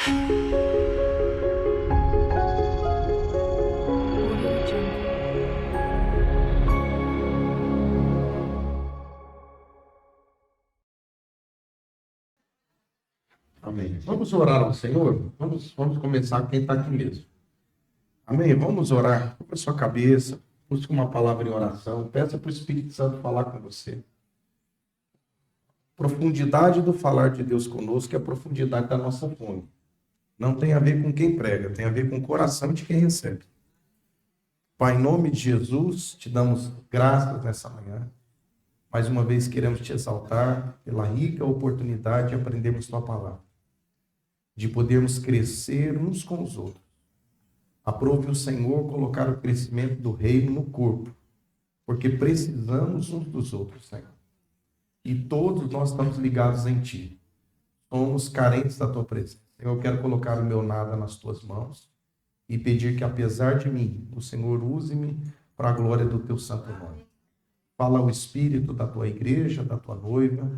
Amém. Vamos orar ao Senhor? Vamos começar quem está aqui mesmo. Amém? Vamos orar. Cubra sua cabeça, busque uma palavra em oração, peça para o Espírito Santo falar com você. Profundidade do falar de Deus conosco é a profundidade da nossa fome. Não tem a ver com quem prega, tem a ver com o coração de quem recebe. Pai, em nome de Jesus, te damos graças nessa manhã. Mais uma vez queremos te exaltar pela rica oportunidade de aprendermos tua palavra, de podermos crescer uns com os outros. Aprove o Senhor colocar o crescimento do reino no corpo, porque precisamos uns dos outros, Senhor. E todos nós estamos ligados em Ti. Somos carentes da Tua presença. Eu quero colocar o meu nada nas Tuas mãos e pedir que, apesar de mim, o Senhor use-me para a glória do Teu santo nome. Fala ao Espírito da Tua igreja, da Tua noiva,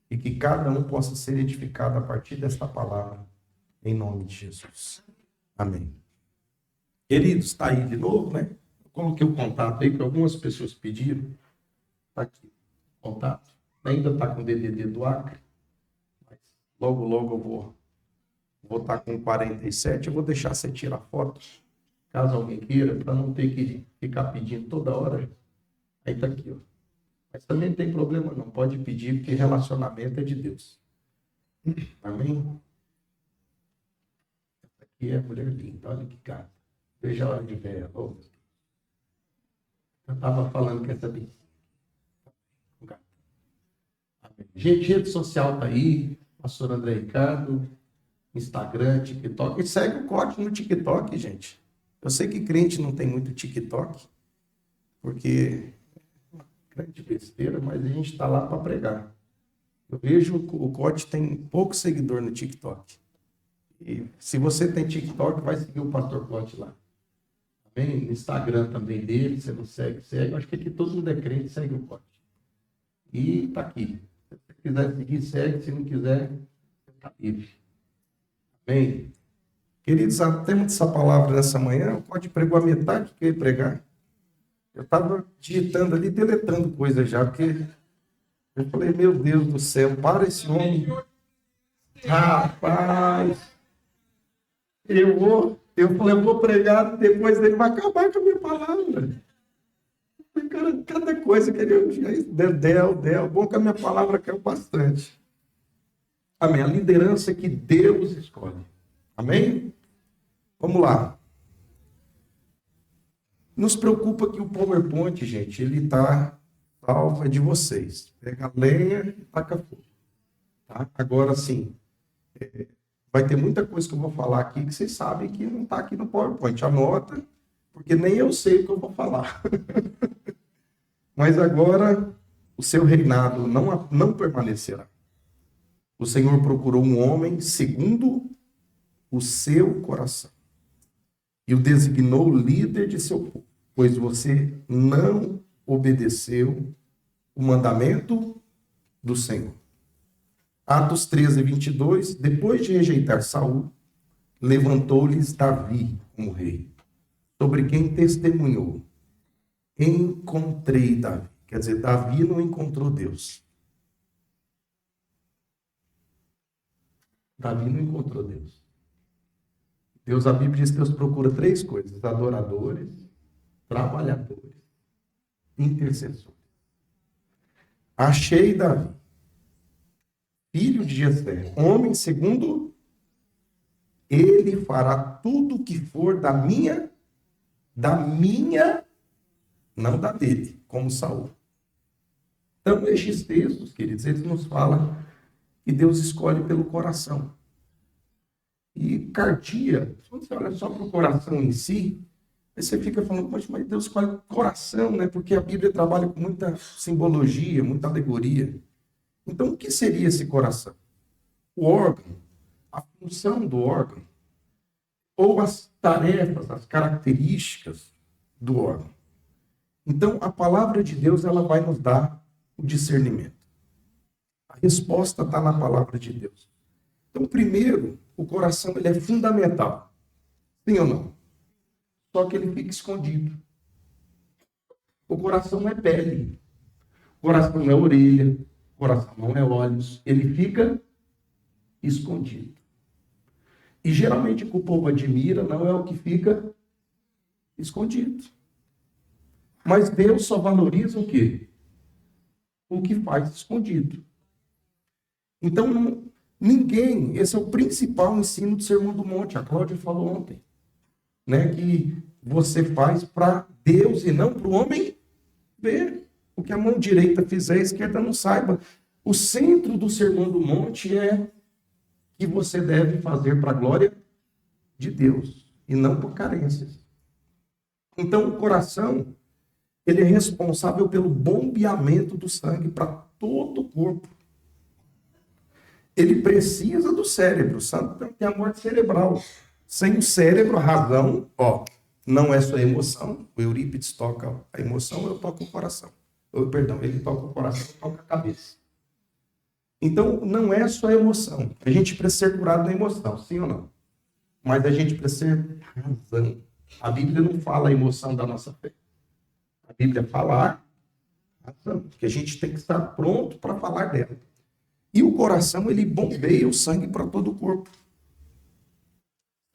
e que cada um possa ser edificado a partir desta palavra, em nome de Jesus. Amém. Queridos, está aí de novo, né? Eu coloquei o contato aí que algumas pessoas pediram. Está aqui, contato. Ainda está com o DDD do Acre, mas logo eu vou estar com 47. Eu vou deixar você tirar foto, caso alguém queira, para não ter que ficar pedindo toda hora. Aí está aqui, ó. Mas também não tem problema não, pode pedir, porque relacionamento é de Deus. Amém? Essa aqui é a mulher linda, olha que cara. Veja a hora de ver ela. Oh, eu estava falando que essa bicha. Gente, rede social tá aí, pastor André Ricardo, Instagram, TikTok. E segue o código no TikTok, gente. Eu sei que crente não tem muito TikTok, porque é uma grande besteira, mas a gente está lá para pregar. Eu vejo que o Cote tem pouco seguidor no TikTok. E se você tem TikTok, vai seguir o pastor Cote lá. Amém? No Instagram também dele, você não segue. Eu acho que aqui todo mundo é crente, segue o Cote. E tá aqui. Se você quiser seguir, segue. Se não quiser, está livre. Amém? Queridos, temos essa palavra nessa manhã. O Cote pregou a metade que eu ia pregar. Eu estava digitando ali, deletando coisas já, porque eu falei, meu Deus do céu, para esse homem. Rapaz, eu falei, eu vou pregar, depois ele vai acabar com a minha palavra. Cara, cada coisa que ele... Del, bom que a minha palavra caiu bastante. Amém. A liderança que Deus escolhe. Amém? Vamos lá. Nos preocupa que o PowerPoint, gente, ele está salvo de vocês. Pega a lenha e taca fogo. Tá? Agora, sim, vai ter muita coisa que eu vou falar aqui que vocês sabem que não está aqui no PowerPoint. Anota, porque nem eu sei o que eu vou falar. Mas agora o seu reinado não permanecerá. O Senhor procurou um homem segundo o seu coração e o designou líder de seu povo, pois você não obedeceu o mandamento do Senhor. Atos 13, 22, depois de rejeitar Saul, levantou-lhes Davi como rei, sobre quem testemunhou: encontrei Davi. Quer dizer, Davi não encontrou Deus. Davi não encontrou Deus. Deus, a Bíblia diz que Deus procura três coisas: adoradores, trabalhadores, intercessores. Achei Davi, filho de Jessé, homem segundo, ele fará tudo o que for da minha, não da dele, como Saul. Então, estes textos, queridos, eles nos falam que Deus escolhe pelo coração. E cardia, quando você olha só para o coração em si, aí você fica falando, mas Deus escolhe coração, né? Porque a Bíblia trabalha com muita simbologia, muita alegoria. Então, o que seria esse coração? O órgão, a função do órgão, ou as tarefas, as características do órgão. Então, a palavra de Deus, ela vai nos dar o discernimento. A resposta está na palavra de Deus. Então, primeiro, o coração ele é fundamental. Sim ou não? Só que ele fica escondido. O coração não é pele. O coração não é orelha. O coração não é olhos. Ele fica escondido. E geralmente o que o povo admira não é o que fica escondido. Mas Deus só valoriza o quê? O que faz escondido. Então, ninguém, esse é o principal ensino do Sermão do Monte. A Cláudia falou ontem, né, que você faz para Deus e não para o homem ver. O que a mão direita fizer, a esquerda não saiba. O centro do Sermão do Monte é que você deve fazer para a glória de Deus e não por carências. Então, o coração, ele é responsável pelo bombeamento do sangue para todo o corpo. Ele precisa do cérebro. O santo tem a morte cerebral. Sem o cérebro, a razão, não é só a emoção. O Eurípides toca a emoção, eu toco o coração. Ele toca o coração, eu toco a cabeça. Então, não é só a emoção. A gente precisa ser curado da emoção, sim ou não? Mas a gente precisa ter razão. A Bíblia não fala a emoção da nossa fé. A Bíblia fala a razão, que a gente tem que estar pronto para falar dela. E o coração, ele bombeia o sangue para todo o corpo.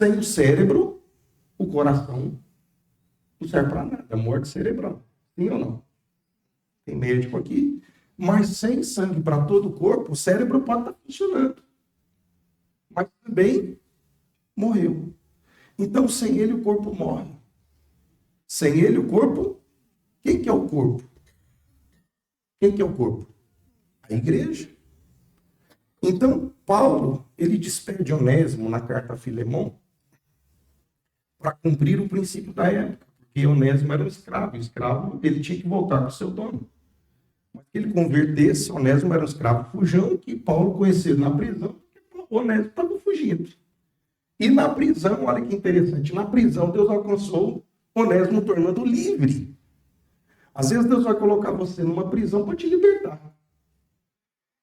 Sem o cérebro, o coração não serve para nada. Morte cerebral. Sim ou não? Tem médico aqui. Mas sem sangue para todo o corpo, o cérebro pode estar funcionando. Mas também morreu. Então, sem ele, o corpo morre. Sem ele, o corpo... Quem que é o corpo? Quem que é o corpo? A igreja. Então, Paulo, ele despede Onésimo na carta a Filemão para cumprir o princípio da época. Porque Onésimo era um escravo. O escravo, ele tinha que voltar para o seu dono. Mas que ele convertesse, Onésimo era um escravo fujão, que Paulo conheceu na prisão, porque Onésimo estava fugindo. E na prisão, olha que interessante, na prisão Deus alcançou Onésimo tornando livre. Às vezes Deus vai colocar você numa prisão para te libertar.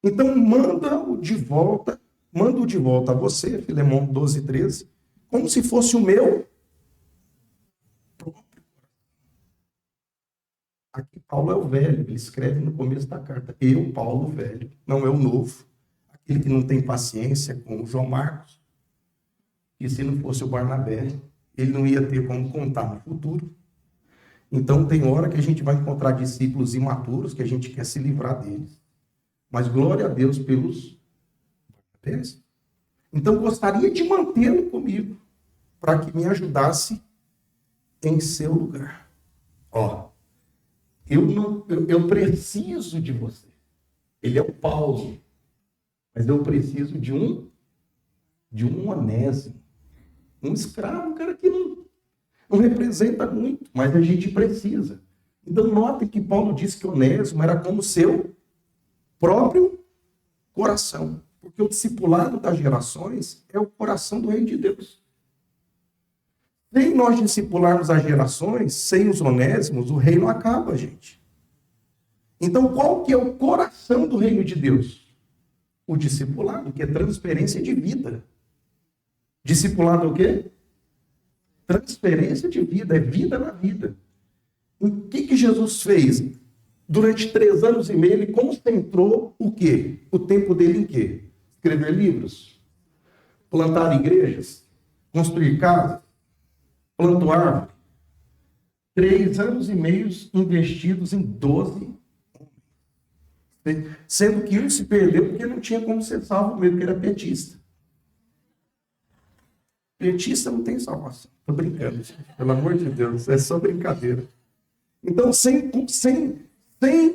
Então manda-o de volta a você, Filemão 12:13, como se fosse o meu próprio. Aqui Paulo é o velho, ele escreve no começo da carta, eu, Paulo, o velho, não é o novo, aquele que não tem paciência com o João Marcos, e se não fosse o Barnabé, ele não ia ter como contar no futuro. Então tem hora que a gente vai encontrar discípulos imaturos que a gente quer se livrar deles. Mas glória a Deus pelos Barnabés. Então gostaria de mantê-lo comigo, para que me ajudasse em seu lugar. Eu preciso de você. Ele é o Paulo, mas eu preciso de um Onésimo, um escravo, um cara que não representa muito, mas a gente precisa. Então notem que Paulo disse que Onésimo era como seu próprio coração, porque o discipulado das gerações é o coração do reino de Deus. Sem nós discipularmos as gerações, sem os onésimos, o reino acaba, gente. Então, qual que é o coração do reino de Deus? O discipulado, que é transferência de vida. Discipulado é o quê? Transferência de vida, é vida na vida. O que Jesus fez? Durante 3 anos e meio, ele concentrou o quê? O tempo dele em quê? Escrever livros, plantar igrejas, construir casas, plantou árvore. 3 anos e meio investidos em 12 homens. Sendo que um se perdeu porque não tinha como ser salvo mesmo, porque era petista. Petista não tem salvação. Estou brincando, gente. Pelo amor de Deus, é só brincadeira. Então, sem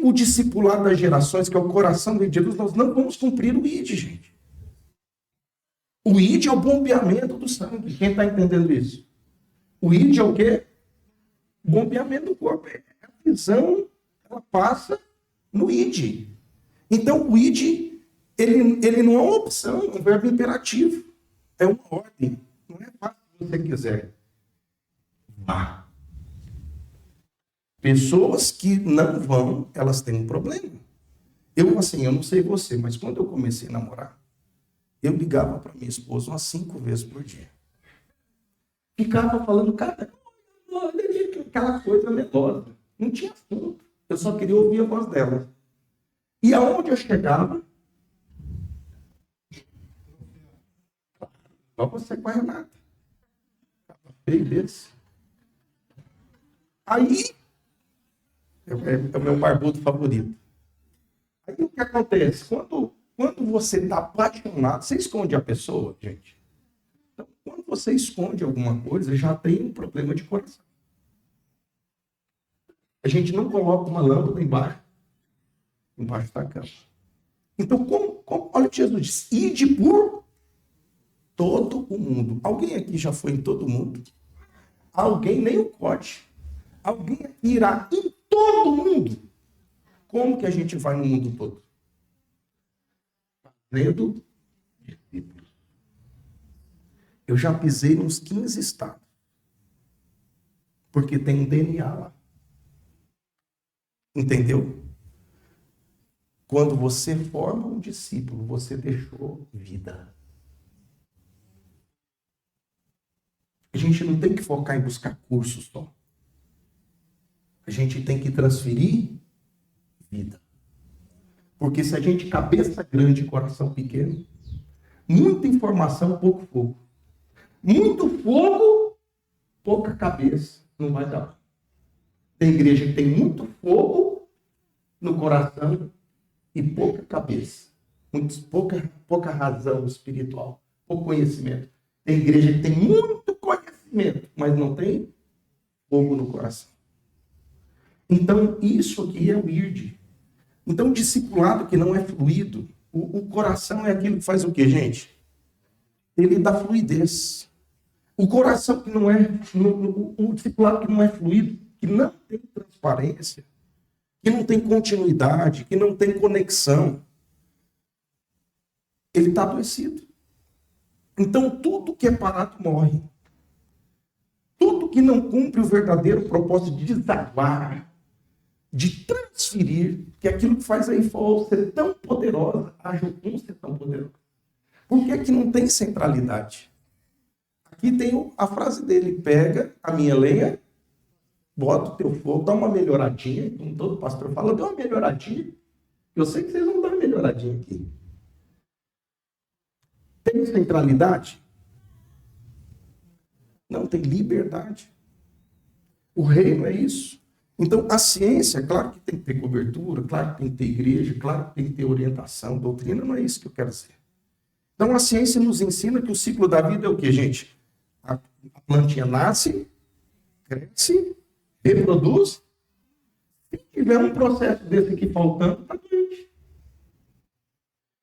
o discipulado das gerações, que é o coração de Deus, nós não vamos cumprir o ID, gente. O ID é o bombeamento do sangue. Quem está entendendo isso? O ID é o quê? Bombeamento do corpo. A visão, ela passa no ID. Então, o ID, ele não é uma opção, é um verbo imperativo. É uma ordem. Não é fácil se você quiser. Vá. Pessoas que não vão, elas têm um problema. Eu não sei você, mas quando eu comecei a namorar, Eu ligava para minha esposa umas 5 vezes por dia. Ficava falando, cara, aquela coisa melosa. Não tinha assunto. Eu só queria ouvir a voz dela. E aonde eu chegava, igual você com a Renata. Feio desse. Aí, é o meu barbudo favorito. Aí o que acontece? Quando você está apaixonado, você esconde a pessoa, gente. Então, quando você esconde alguma coisa, já tem um problema de coração. A gente não coloca uma lâmpada embaixo da cama. Então, olha o que Jesus disse: ide por todo o mundo. Alguém aqui já foi em todo o mundo? Alguém, nem o corte. Alguém aqui irá em todo o mundo. Como que a gente vai no mundo todo? Fazendo discípulos. Eu já pisei nos 15 estados. Porque tem um DNA lá. Entendeu? Quando você forma um discípulo, você deixou vida. A gente não tem que focar em buscar cursos só. A gente tem que transferir vida. Porque se a gente cabeça grande e coração pequeno, muita informação, pouco fogo. Muito fogo, pouca cabeça, não vai dar. Tem igreja que tem muito fogo no coração e pouca cabeça. Pouca razão espiritual, pouco conhecimento. Tem igreja que tem muito conhecimento, mas não tem fogo no coração. Então, isso aqui é o IRD. Então, discipulado que não é fluido, o coração é aquilo que faz o quê, gente? Ele dá fluidez. O coração que não é, o discipulado que não é fluido, que não tem transparência, que não tem continuidade, que não tem conexão, ele está adoecido. Então, tudo que é parado morre. Tudo que não cumpre o verdadeiro propósito de desaguar, de transferir, que aquilo que faz a info ser tão poderosa, a Jocum ser tão poderosa. Por que que não tem centralidade? Aqui tem a frase dele: pega a minha lenha, bota o teu fogo, dá uma melhoradinha. Como todo pastor fala, dá uma melhoradinha. Eu sei que vocês vão dar uma melhoradinha aqui. Tem centralidade? Não, tem liberdade. O reino é isso. Então, a ciência, claro que tem que ter cobertura, claro que tem que ter igreja, claro que tem que ter orientação, doutrina, não é isso que eu quero dizer. Então, a ciência nos ensina que o ciclo da vida é o quê, gente? A plantinha nasce, cresce, reproduz. Se tiver um processo desse aqui faltando, está doente.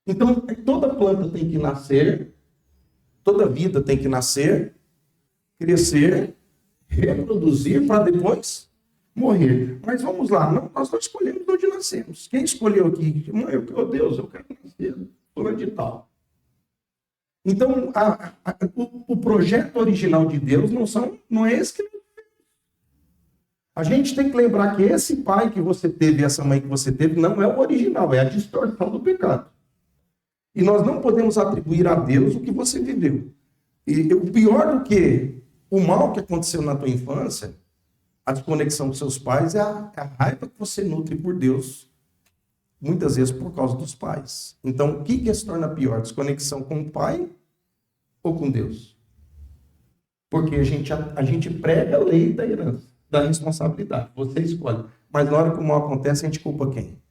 Então, toda planta tem que nascer, toda vida tem que nascer, crescer, reproduzir para depois morrer. Mas vamos lá, nós não escolhemos onde nascemos. Quem escolheu aqui? Deus, eu quero nascer fulano de tal. Então, o projeto original de Deus não é esse que a gente tem que lembrar que esse pai que você teve, essa mãe que você teve, não é o original, é a distorção do pecado. E nós não podemos atribuir a Deus o que você viveu. E o pior do que o mal que aconteceu na tua infância, a desconexão dos seus pais, é a raiva que você nutre por Deus, muitas vezes por causa dos pais. Então, o que se torna pior? Desconexão com o pai ou com Deus? Porque a gente prega a lei da herança, da responsabilidade. Você escolhe. Mas na hora que o mal acontece, a gente culpa quem?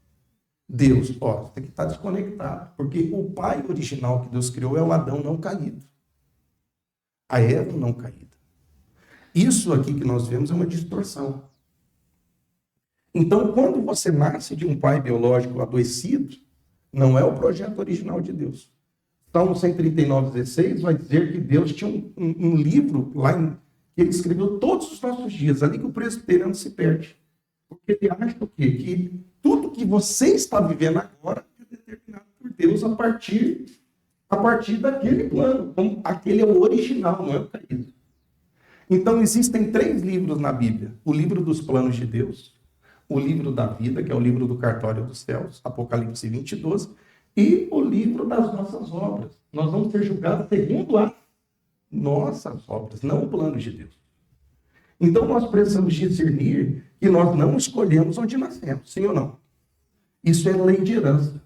Deus. Ó, você tem que estar desconectado. Porque o pai original que Deus criou é o Adão não caído. A Eva não caída. Isso aqui que nós vemos é uma distorção. Então, quando você nasce de um pai biológico adoecido, não é o projeto original de Deus. Salmo 139:16 vai dizer que Deus tinha um livro lá que ele escreveu todos os nossos dias, ali que o presbiteriano se perde. Porque ele acha o quê? Que tudo que você está vivendo agora é determinado por Deus a partir daquele plano. Como aquele é o original, não é o caído. Então, existem 3 livros na Bíblia. O livro dos planos de Deus, o livro da vida, que é o livro do cartório dos céus, Apocalipse 20:12, e o livro das nossas obras. Nós vamos ser julgados segundo as nossas obras, não o plano de Deus. Então nós precisamos discernir que nós não escolhemos onde nascemos, sim ou não? Isso é lei de herança.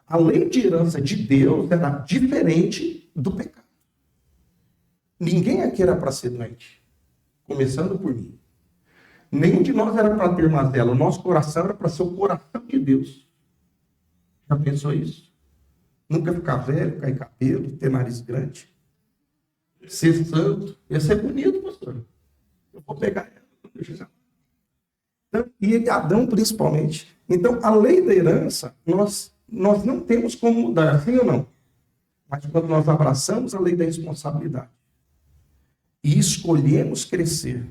A lei de herança de Deus era diferente do pecado. Ninguém aqui era para ser doente, começando por mim. Nenhum de nós era para ter mazela. O nosso coração era para ser o coração de Deus. Já pensou isso? Nunca ficar velho, cair cabelo, ter nariz grande. Ser santo. Ia ser bonito, pastor. Eu vou pegar ela. Então, e Adão principalmente. Então, a lei da herança, nós não temos como mudar, sim ou não? Mas quando nós abraçamos a lei da responsabilidade e escolhemos crescer,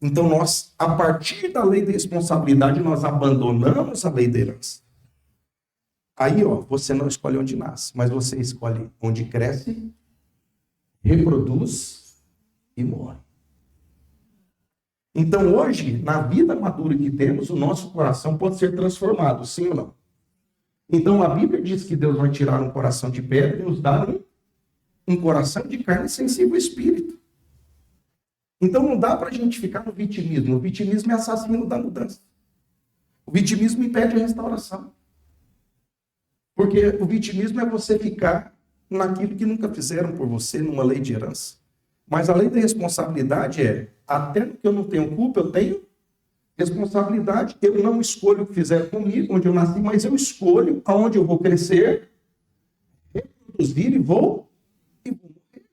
então nós, a partir da lei da responsabilidade, nós abandonamos a lei da herança. Aí, você não escolhe onde nasce, mas você escolhe onde cresce, reproduz e morre. Então, hoje, na vida madura que temos, o nosso coração pode ser transformado, sim ou não? Então, a Bíblia diz que Deus vai tirar um coração de pedra e nos dar um coração de carne sensível ao espírito. Então, não dá para a gente ficar no vitimismo. O vitimismo é assassino da mudança. O vitimismo impede a restauração. Porque o vitimismo é você ficar naquilo que nunca fizeram por você, numa lei de herança. Mas a lei da responsabilidade é, até que eu não tenho culpa, eu tenho responsabilidade. Eu não escolho o que fizeram comigo, onde eu nasci, mas eu escolho aonde eu vou crescer, reproduzir e vou morrer.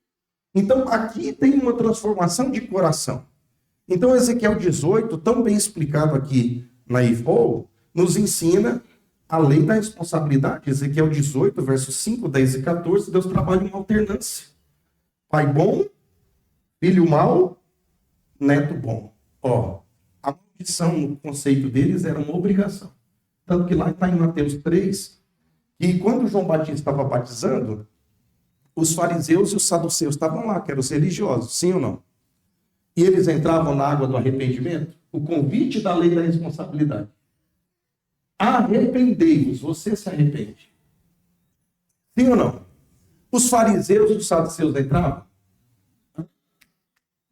Então, aqui tem uma transformação de coração. Então, Ezequiel 18, tão bem explicado aqui na IFO, nos ensina a lei da responsabilidade. Ezequiel 18, versos 5, 10 e 14, Deus trabalha uma alternância. Pai bom, filho mau, neto bom. A maldição no conceito deles era uma obrigação. Tanto que lá está em Mateus 3, que quando João Batista estava batizando, os fariseus e os saduceus estavam lá, que eram os religiosos, sim ou não? E eles entravam na água do arrependimento, o convite da lei da responsabilidade. Arrependei-vos, você se arrepende. Sim ou não? Os fariseus e os saduceus entravam?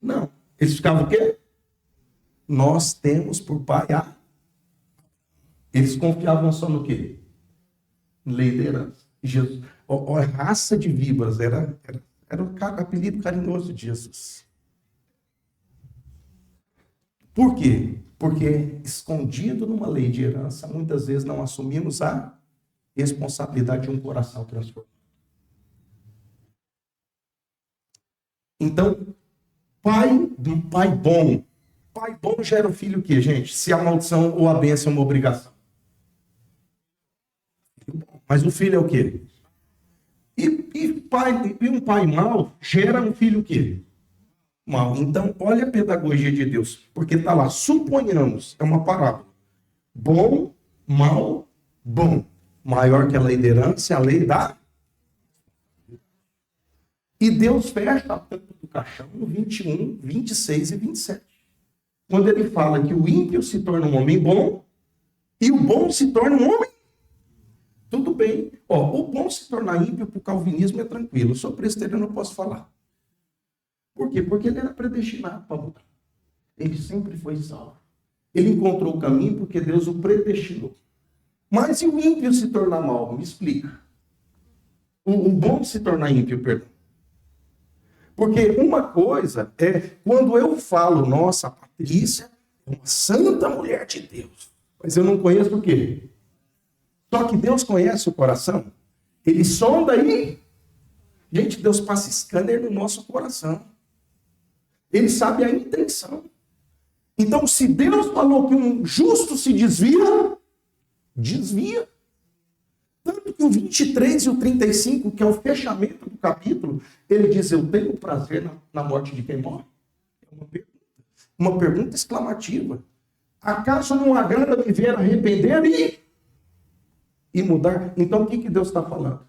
Não. Eles ficavam o quê? Nós temos por pai a... Eles confiavam só no quê? Lei da herança. Jesus. A raça de víboras era o apelido carinhoso de Jesus. Por quê? Porque escondido numa lei de herança, muitas vezes não assumimos a responsabilidade de um coração transformado. Então, pai bom. Pai bom gera o filho o quê, gente? Se a maldição ou a bênção é uma obrigação. Mas o filho é o quê? E um pai mau gera um filho o quê? Mal. Então, olha a pedagogia de Deus. Porque está lá, suponhamos, é uma parábola. Bom, mal, bom. Maior que a lei da herança é a lei da... E Deus fecha a tampa do caixão no 21, 26 e 27. Quando ele fala que o ímpio se torna um homem bom e o bom se torna um homem... Tudo bem. O bom se tornar ímpio para o calvinismo é tranquilo. Sobre isso eu não posso falar. Por quê? Porque ele era predestinado para mudar. Ele sempre foi salvo. Ele encontrou o caminho porque Deus o predestinou. Mas e o ímpio se tornar mal? Me explica. O bom se tornar ímpio, perdão. Porque uma coisa é quando eu falo, nossa, a Patrícia é uma santa mulher de Deus. Mas eu não conheço o quê? Só que Deus conhece o coração. Ele sonda aí. Gente, Deus passa scanner no nosso coração. Ele sabe a intenção. Então, se Deus falou que um justo se desvia, desvia. Tanto que o 23 e o 35, que é o fechamento do capítulo, ele diz, eu tenho prazer na morte de quem morre. É uma pergunta exclamativa. Acaso não agrada me ver arrepender e mudar? Então, o que Deus está falando?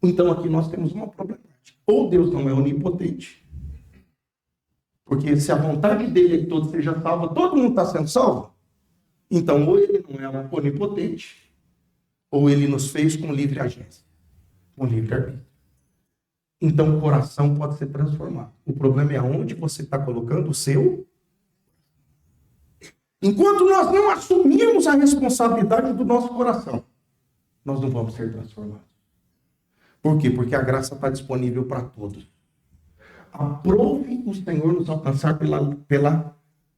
Então, aqui nós temos uma problemática. Ou Deus não é onipotente, porque se a vontade dele é que todos sejam salvos, todo mundo está sendo salvo. Então, ou ele não é onipotente, Ou ele nos fez com livre agência, com livre arbítrio. Então o coração pode ser transformado. O problema é aonde você está colocando o seu. Enquanto nós não assumirmos a responsabilidade do nosso coração, nós não vamos ser transformados. Por quê? Porque a graça está disponível para todos. Aprove o Senhor nos alcançar pela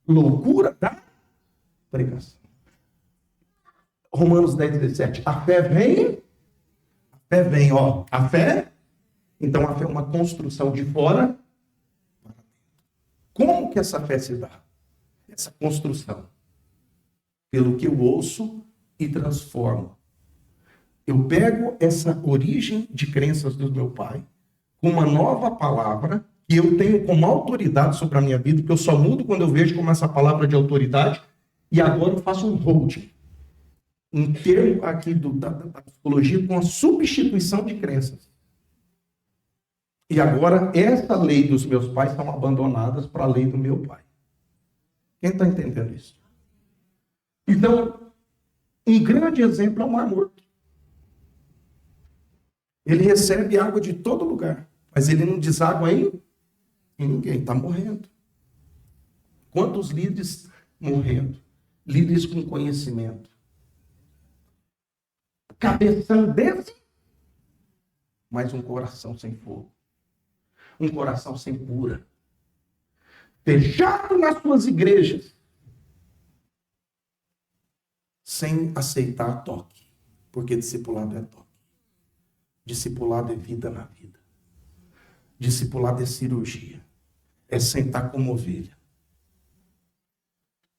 loucura da pregação. Romanos 10, 17. A fé vem, ó. A fé, então a fé é uma construção de fora para dentro. Como que essa fé se dá? Essa construção. Pelo que eu ouço e transformo. Eu pego essa origem de crenças do meu pai, com uma nova palavra, que eu tenho como autoridade sobre a minha vida, que eu só mudo quando eu vejo como essa palavra de autoridade, e agora eu faço um holding. Um termo aqui da psicologia com a substituição de crenças. E agora essa lei dos meus pais são abandonadas para a lei do meu pai. Quem está entendendo isso? Então, um grande exemplo é o Mar Morto. Ele recebe água de todo lugar, mas ele não deságua em ninguém, está morrendo. Quantos líderes morrendo? Líderes com conhecimento. Cabeção desse, mas um coração sem fogo. Um coração sem cura. Fechado nas suas igrejas, sem aceitar toque, porque discipulado é toque. Discipulado é vida na vida. Discipulado é cirurgia. É sentar como ovelha.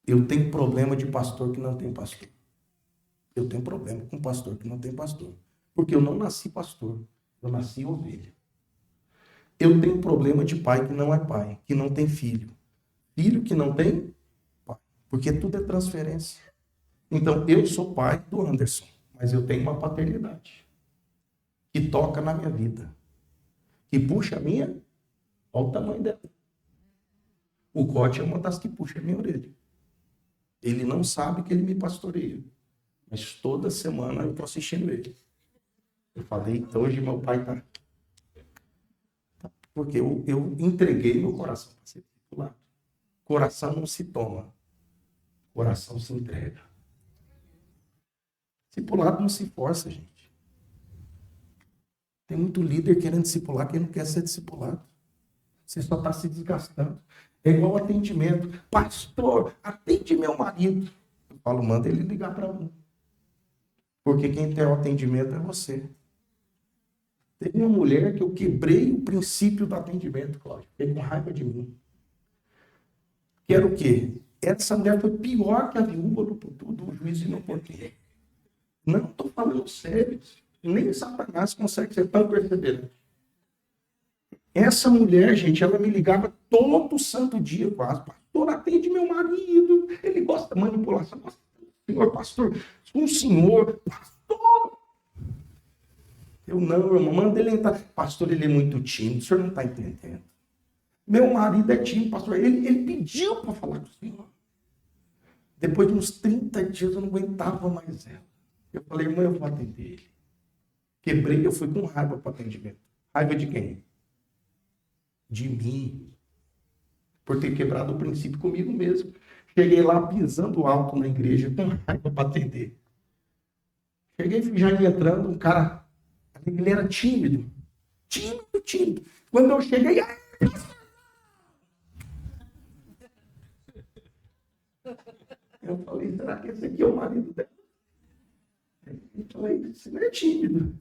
Eu tenho problema de pastor que não tem pastor. Eu tenho problema com pastor que não tem pastor. Porque eu não nasci pastor. Eu nasci ovelha. Eu tenho problema de pai que não é pai, que não tem filho. Filho que não tem pai. Porque tudo é transferência. Então, eu sou pai do Anderson, mas eu tenho uma paternidade que toca na minha vida, que puxa a minha, olha o tamanho dela. O Cote é uma das que puxa a minha orelha. Ele não sabe que ele me pastoreia, mas toda semana eu estou assistindo ele. Eu falei, então hoje meu pai está... Porque eu entreguei meu coração para ser discipulado. Coração não se toma, coração se entrega. Discipulado não se força, gente. Tem muito líder querendo discipular que não quer ser discipulado. Você só está se desgastando. É igual atendimento. Pastor, atende meu marido. Eu falo, manda ele ligar para mim. Porque quem tem o atendimento é você. Teve uma mulher que eu quebrei o princípio do atendimento, Cláudio. Fiquei com raiva de mim. Que era o quê? Essa mulher foi pior que a viúva do juiz inoportuno. Não, estou falando sério. Nem Satanás consegue ser tão perseverante. Essa mulher, gente, ela me ligava todo santo dia quase. Pastor, atende meu marido. Ele gosta de manipulação. Senhor, pastor, um senhor, pastor. Eu não, irmão, manda ele entrar. Pastor, ele é muito tímido, o senhor não está entendendo. Meu marido é tímido, pastor. Ele pediu para falar com o senhor. Depois de uns 30 dias eu não aguentava mais ela. Eu falei, irmão, eu vou atender ele. Quebrei, eu fui com raiva para o atendimento. Raiva de quem? De mim. Por ter quebrado o princípio comigo mesmo. Cheguei lá pisando alto na igreja, com raiva para atender. Cheguei já entrando, um cara, ele era tímido. Tímido. Quando eu cheguei, eu falei, será que esse aqui é o marido dela? Eu falei, você não é tímido.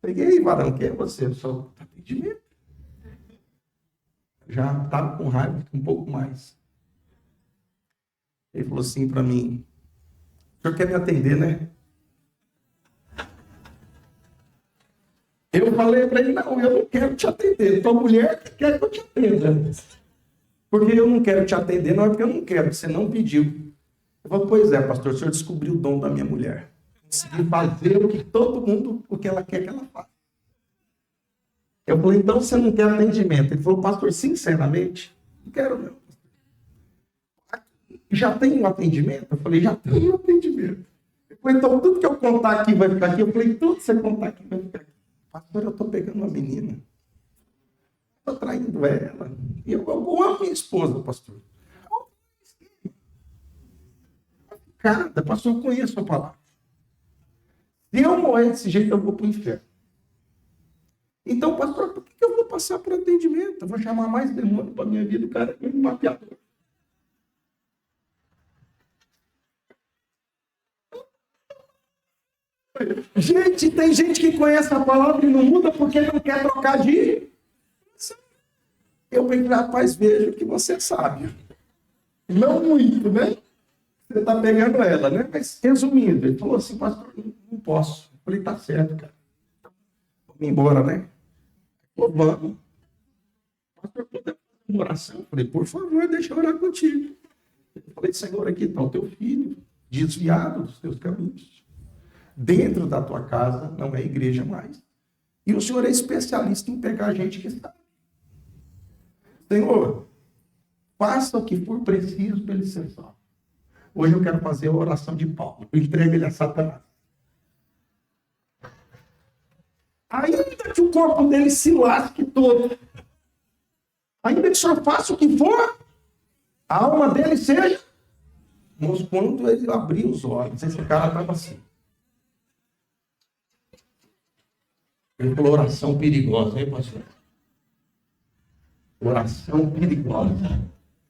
Peguei, varão, quem é você? Eu sou atendimento. Já estava com raiva, um pouco mais. Ele falou assim para mim, o senhor quer me atender, né? Eu falei para ele, não, eu não quero te atender. Tua mulher quer que eu te atenda. Porque eu não quero te atender, não é porque eu não quero, você não pediu. Eu falei, pois é, pastor, o senhor descobriu o dom da minha mulher. Consegui fazer o que todo mundo, o que ela quer que ela faça. Eu falei, então você não quer atendimento? Ele falou, pastor, sinceramente, não quero não. Já tem um atendimento? Eu falei, já tem um atendimento. Ele falei, então tudo que eu contar aqui vai ficar aqui. Eu falei, tudo que você contar aqui vai ficar aqui. Pastor, eu estou pegando uma menina. Estou traindo ela. E eu amo minha esposa, pastor. Cara, pastor, eu conheço a palavra. Se eu morrer desse jeito, eu vou para o inferno. Então, pastor, por que eu vou passar por atendimento? Eu vou chamar mais demônio para a minha vida, o cara é um mapeador. Gente, tem gente que conhece a palavra e não muda porque não quer trocar de... Eu bem, rapaz, vejo que você sabe. Não muito, né? Você está pegando ela, né? Mas, resumindo, ele falou assim, pastor, não posso. Eu falei, tá certo, cara. Vamos embora, né? Falou, vamos. Pastor, podemos fazer uma oração? Eu falei, por favor, deixa eu orar contigo. Eu falei, Senhor, aqui está o teu filho, desviado dos teus caminhos. Dentro da tua casa não é igreja mais. E o Senhor é especialista em pegar gente que está. Senhor, faça o que for preciso para ele ser salvo. Hoje eu quero fazer a oração de Paulo. Entrega ele a Satanás. Ainda que o corpo dele se lasque todo, ainda que o Senhor faça o que for, a alma dele seja. Mas quando ele abriu os olhos, esse cara estava assim. Ele falou, oração perigosa, hein, pastor? Oração perigosa.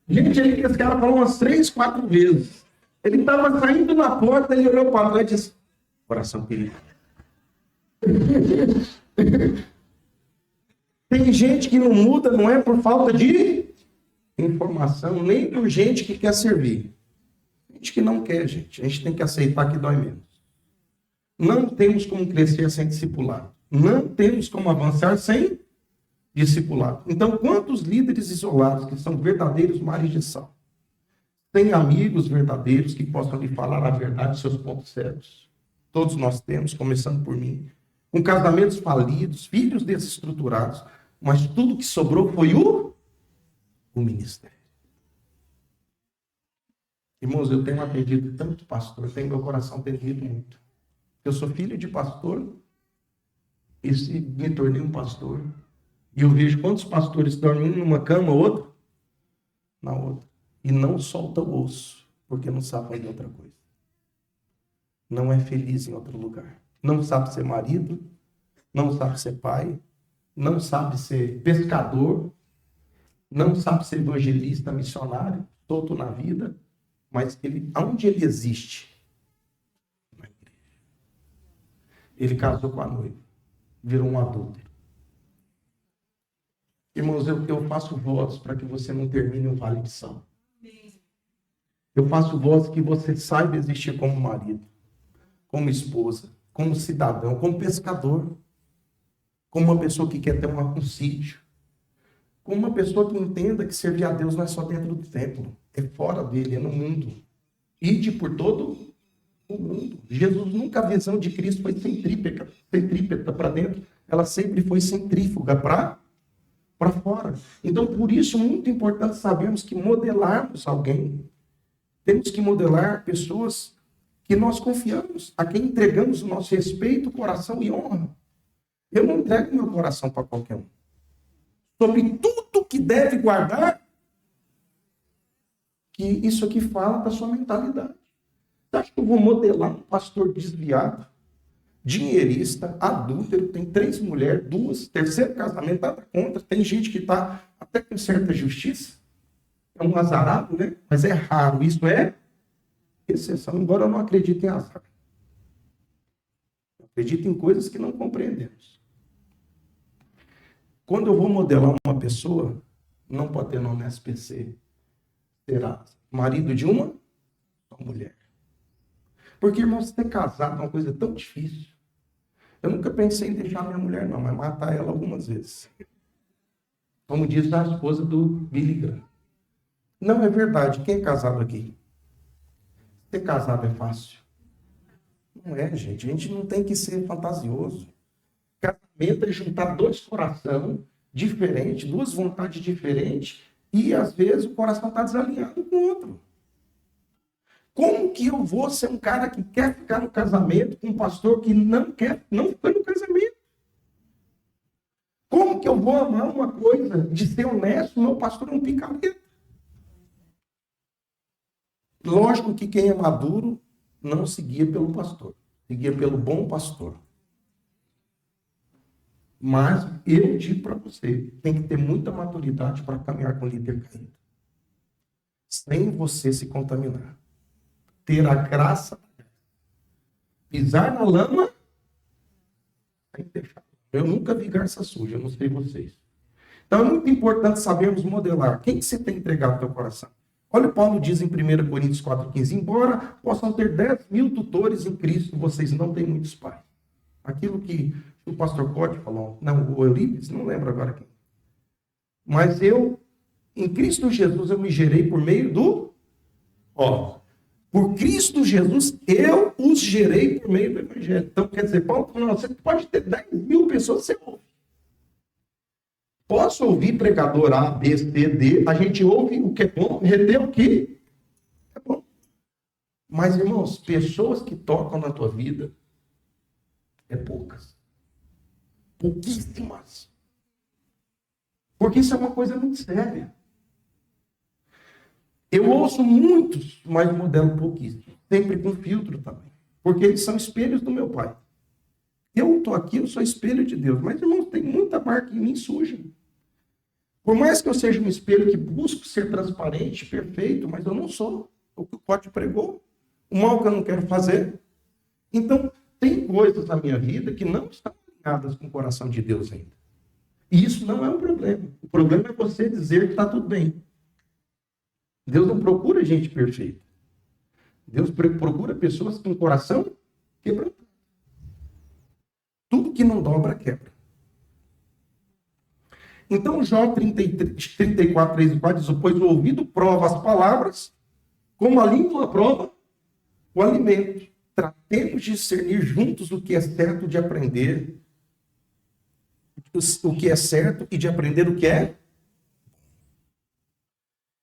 Gente, esse cara falou umas 3, 4 vezes. Ele estava saindo na porta, ele olhou para trás e disse, oração perigosa. Tem gente que não muda, não é por falta de informação, nem por gente que quer servir. Gente que não quer, gente. A gente tem que aceitar que dói menos. Não temos como crescer sem discipulado. Não temos como avançar sem discipulado. Então, quantos líderes isolados que são verdadeiros mares de sal? Tem amigos verdadeiros que possam lhe falar a verdade, seus pontos cegos. Todos nós temos, começando por mim. Com casamentos falidos, filhos desestruturados, mas tudo que sobrou foi o ministério. Irmãos, eu tenho atendido tanto pastor, tenho meu coração atendido muito. Eu sou filho de pastor e me tornei um pastor. E eu vejo quantos pastores dormem um numa cama, outro na outra. E não solta o osso, porque não sabe fazer outra coisa. Não é feliz em outro lugar. Não sabe ser marido, não sabe ser pai, não sabe ser pescador, não sabe ser evangelista, missionário, solto na vida, mas aonde ele existe? Na igreja. Ele casou com a noiva, virou um adúltero. Irmãos, eu faço votos para que você não termine um vale de sal. Eu faço votos que você saiba existir como marido, como esposa, como cidadão, como pescador, como uma pessoa que quer ter um sítio, como uma pessoa que entenda que servir a Deus não é só dentro do templo, é fora dele, é no mundo. Ide por todo o mundo. Jesus nunca, a visão de Cristo foi centrípeta para dentro, ela sempre foi centrífuga para fora. Então, por isso, muito importante sabermos que modelarmos alguém. Temos que modelar pessoas que nós confiamos, a quem entregamos o nosso respeito, coração e honra. Eu não entrego meu coração para qualquer um. Sobre tudo que deve guardar, que isso aqui fala da sua mentalidade. Você acha que eu vou modelar um pastor desviado, dinheirista, adúltero, tem 3 mulheres, 2, terceiro casamento, nada contra, tem gente que está até com certa justiça, é um azarado, né? Mas é raro, isso é exceção, embora eu não acredite em azar. Eu acredito em coisas que não compreendemos. Quando eu vou modelar uma pessoa, não pode ter nome SPC, será marido de uma mulher. Porque, irmão, você ter casado é uma coisa tão difícil. Eu nunca pensei em deixar minha mulher, não, mas matar ela algumas vezes. Como diz a esposa do Billy Graham. Não é verdade. Quem é casado aqui? Ser casado é fácil? Não é, gente. A gente não tem que ser fantasioso. Casamento é juntar 2 corações diferentes, 2 vontades diferentes, e às vezes o coração está desalinhado com o outro. Como que eu vou ser um cara que quer ficar no casamento com um pastor que não quer, não ficar no casamento? Como que eu vou amar uma coisa de ser honesto? Meu pastor é um picareta. Lógico que quem é maduro não seguia pelo pastor, seguia pelo bom pastor. Mas eu digo para você, tem que ter muita maturidade para caminhar com o líder caído. Sem você se contaminar. Ter a graça, pisar na lama, sem deixar. Eu nunca vi garça suja, eu não sei vocês. Então é muito importante sabermos modelar. Quem que você tem entregado no teu coração? Olha, Paulo diz em 1 Coríntios 4,15, embora possam ter 10 mil tutores em Cristo, vocês não têm muitos pais. Aquilo que o pastor Cote falou, não, o Eurípides, não lembro agora quem. Mas eu, em Cristo Jesus, eu me gerei por meio do... por Cristo Jesus, eu os gerei por meio do Evangelho. Então, quer dizer, Paulo falou, você pode ter 10 mil pessoas, você ouve. Posso ouvir pregador A, B, C, D, a gente ouve o que é bom, reter o que é bom. Mas, irmãos, pessoas que tocam na tua vida, é poucas. Pouquíssimas. Porque isso é uma coisa muito séria. Eu ouço muitos, mas modelo pouquíssimo. Sempre com filtro também. Porque eles são espelhos do meu pai. Eu estou aqui, eu sou espelho de Deus. Mas, irmãos, tem muita marca em mim suja. Por mais que eu seja um espelho que busco ser transparente, perfeito, mas eu não sou. O que o Cote pregou. O mal que eu não quero fazer. Então, tem coisas na minha vida que não estão alinhadas com o coração de Deus ainda. E isso não é um problema. O problema é você dizer que está tudo bem. Deus não procura gente perfeita. Deus procura pessoas com coração quebrantado. Tudo que não dobra, quebra. Então, Jó 34, 3 e 4 diz, pois o ouvido prova as palavras, como a língua prova o alimento. Tratemos de discernir juntos o que é certo de aprender, o que é certo e de aprender o que é.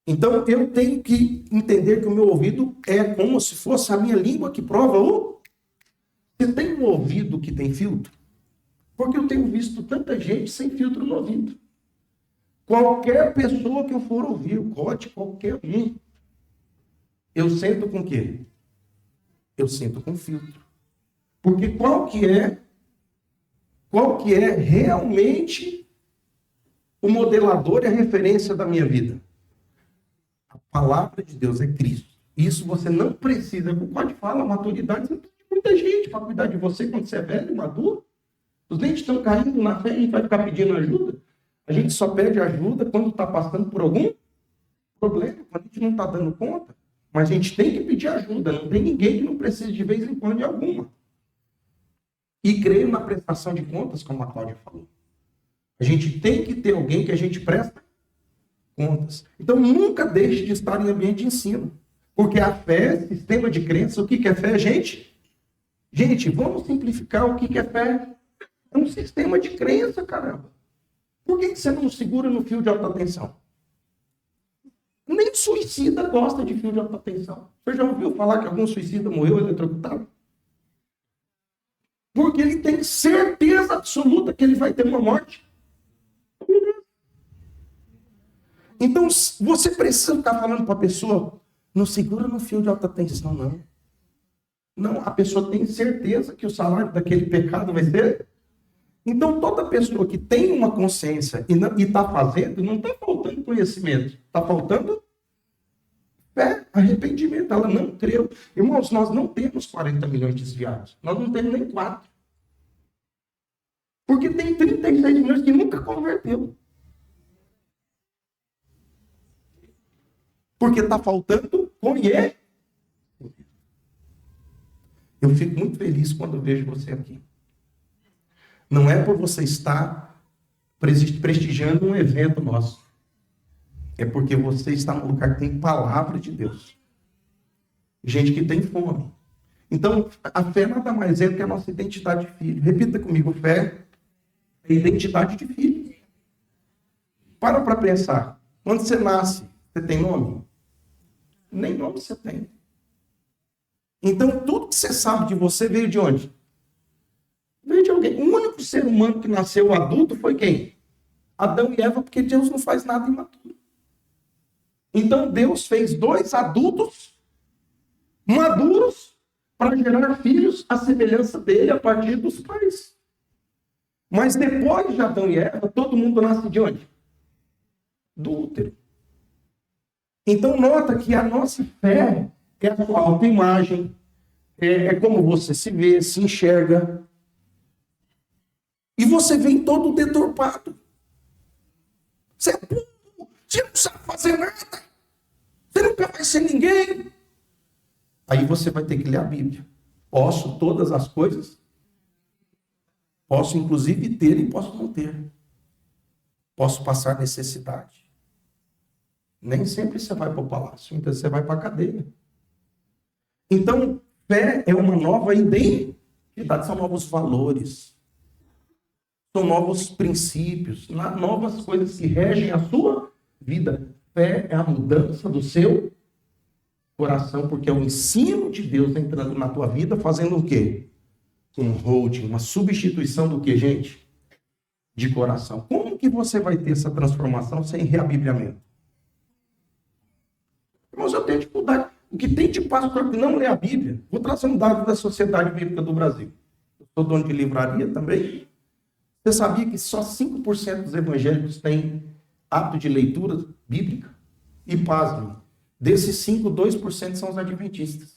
Então, eu tenho que entender que o meu ouvido é como se fosse a minha língua que prova o... Você tem um ouvido que tem filtro? Porque eu tenho visto tanta gente sem filtro no ouvido. Qualquer pessoa que eu for ouvir, o Cote, qualquer um, eu sento com o quê? Eu sinto com filtro. Porque qual que é realmente o modelador e a referência da minha vida? A palavra de Deus é Cristo. Isso você não precisa. Pode falar, maturidade, você tem muita gente para cuidar de você quando você é velho, maduro. Os dentes estão caindo na fé, a gente vai ficar pedindo ajuda. A gente só pede ajuda quando está passando por algum problema, quando a gente não está dando conta. Mas a gente tem que pedir ajuda. Não tem ninguém que não precise de vez em quando de alguma. E creio na prestação de contas, como a Cláudia falou. A gente tem que ter alguém que a gente presta contas. Então, nunca deixe de estar em ambiente de ensino. Porque a fé, sistema de crença, o que é fé, gente? Gente, vamos simplificar o que é fé. É um sistema de crença, caramba. Por que você não segura no fio de alta tensão? Nem suicida gosta de fio de alta tensão. Você já ouviu falar que algum suicida morreu eletrocutado? Porque ele tem certeza absoluta que ele vai ter uma morte. Então, você precisa ficar falando para a pessoa, não segura no fio de alta tensão, não. Não, a pessoa tem certeza que o salário daquele pecado vai ser. Então, toda pessoa que tem uma consciência e está fazendo, não está faltando conhecimento, está faltando fé, arrependimento. Ela não creu. Irmãos, nós não temos 40 milhões de desviados. Nós não temos nem 4. Porque tem 36 milhões que nunca converteu. Porque está faltando conhecer. Eu fico muito feliz quando vejo você aqui. Não é por você estar prestigiando um evento nosso. É porque você está num lugar que tem palavra de Deus. Gente que tem fome. Então, a fé nada mais é do que a nossa identidade de filho. Repita comigo, fé é identidade de filho. Para pensar. Quando você nasce, você tem nome? Nem nome você tem. Então, tudo que você sabe de você veio de onde? Veio de alguém. O único ser humano que nasceu adulto foi quem? Adão e Eva, porque Deus não faz nada imaturo. Então, Deus fez 2 adultos maduros para gerar filhos à semelhança dele a partir dos pais. Mas depois de Adão e Eva, todo mundo nasce de onde? Do útero. Então, nota que a nossa fé é a sua autoimagem, é como você se vê, se enxerga. E você vem todo deturpado. Você é burro, você não sabe fazer nada. Você nunca vai ser ninguém. Aí você vai ter que ler a Bíblia. Posso todas as coisas? Posso inclusive ter e posso não ter. Posso passar necessidade. Nem sempre você vai para o palácio, então você vai para a cadeia. Então, fé é uma nova identidade, são novos valores. São novos princípios, novas coisas que regem a sua vida. Fé é a mudança do seu coração, porque é o ensino de Deus entrando na tua vida, fazendo o quê? Um holding, uma substituição do que, gente? De coração. Como que você vai ter essa transformação sem reabibliamento? Irmãos, eu tenho dificuldade. O que tem de pastor que não lê a Bíblia? Vou trazer um dado da Sociedade Bíblica do Brasil. Eu sou dono de livraria também. Você sabia que só 5% dos evangélicos têm hábito de leitura bíblica? E pasmem, desses 5, 2% são os adventistas.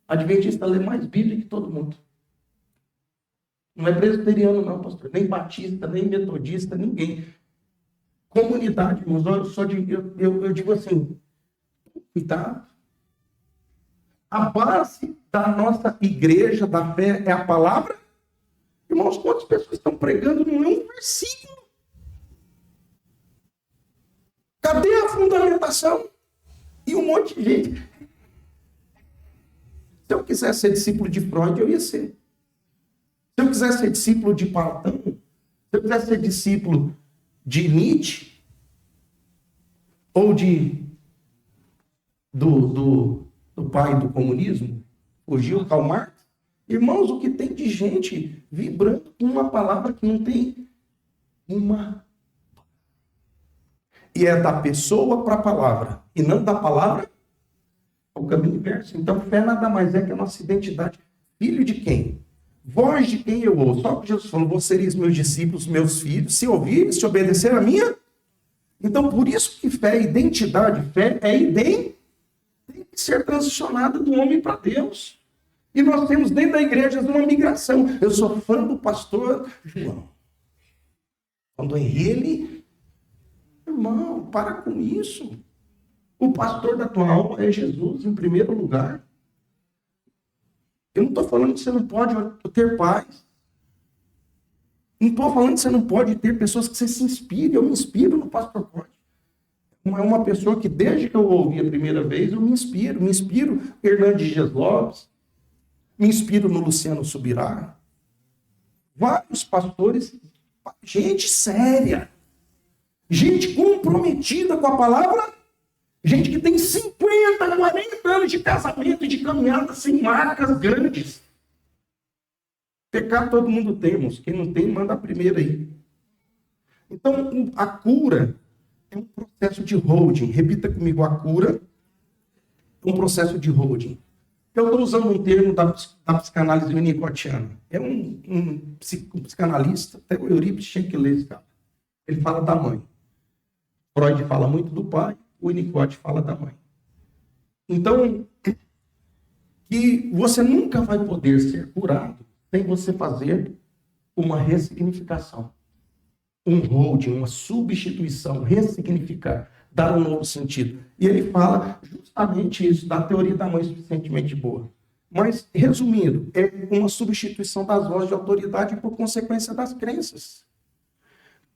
Adventista lê mais Bíblia que todo mundo. Não é presbiteriano não, pastor. Nem batista, nem metodista, ninguém. Comunidade, irmãos, eu digo assim, cuidado. A base da nossa igreja, da fé, é a palavra. Irmãos, quantas pessoas estão pregando? Não é um versículo. Cadê a fundamentação? E um monte de gente. Se eu quiser ser discípulo de Freud, eu ia ser. Se eu quiser ser discípulo de Platão, se eu quiser ser discípulo de Nietzsche, ou do pai do comunismo, o Gil Karl Marx, irmãos, o que tem de gente vibrando com uma palavra que não tem uma. E é da pessoa para a palavra, e não da palavra ao caminho inverso. Então, fé nada mais é que a nossa identidade. Filho de quem? Voz de quem eu ouço? Só que Jesus falou, vós sereis meus discípulos, meus filhos, se ouvir, se obedecer a minha. Então, por isso que fé é identidade, fé é tem que ser transicionada do homem para Deus. E nós temos dentro da igreja uma migração. Eu sou fã do pastor João. Quando é ele, irmão, para com isso. O pastor da tua alma é Jesus, em primeiro lugar. Eu não estou falando que você não pode ter paz. Não estou falando que você não pode ter pessoas que você se inspire. Eu me inspiro no pastor Cláudio. É uma pessoa que, desde que eu ouvi a primeira vez, eu me inspiro. Me inspiro no Hernandes Dias Lopes. Me inspiro no Luciano Subirá. Vários pastores, gente séria. Gente comprometida com a palavra. Gente que tem 50, 40 anos de casamento e de caminhada sem marcas grandes. Pecado todo mundo temos. Quem não tem, manda a primeira aí. Então, a cura é um processo de holding. Repita comigo, a cura é um processo de holding. Eu estou usando um termo da psicanálise winnicottiana. É um psicanalista, até o Eurípides tinha que ler esse cara. Ele fala da mãe. Freud fala muito do pai, o Winnicott fala da mãe. Então, que você nunca vai poder ser curado sem você fazer uma ressignificação. Um holding, uma substituição, ressignificar, dar um novo sentido. E ele fala justamente isso, da teoria da mãe suficientemente boa. Mas, resumindo, é uma substituição das vozes de autoridade por consequência das crenças.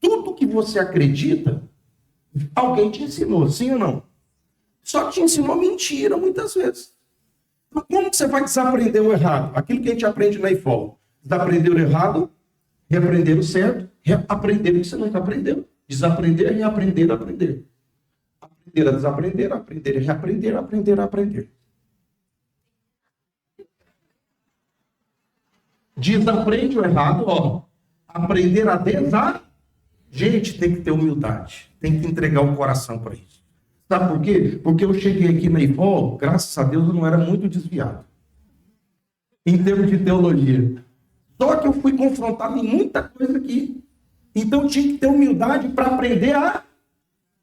Tudo que você acredita, alguém te ensinou, sim ou não? Só te ensinou mentira, muitas vezes. Então, como que você vai desaprender o errado? Aquilo que a gente aprende na IFOL. Desaprender o errado, reaprender o certo, aprender o que você nunca aprendeu. Desaprender, reaprender, aprender. Aprender aprender a desaprender, aprender a reaprender, aprender a aprender. Desaprende o errado, ó. Aprender a desar. Gente, tem que ter humildade. Tem que entregar o coração para isso. Sabe por quê? Porque eu cheguei aqui na IFOL, graças a Deus, eu não era muito desviado. Em termos de teologia. Só que eu fui confrontado em muita coisa aqui. Então eu tinha que ter humildade para aprender a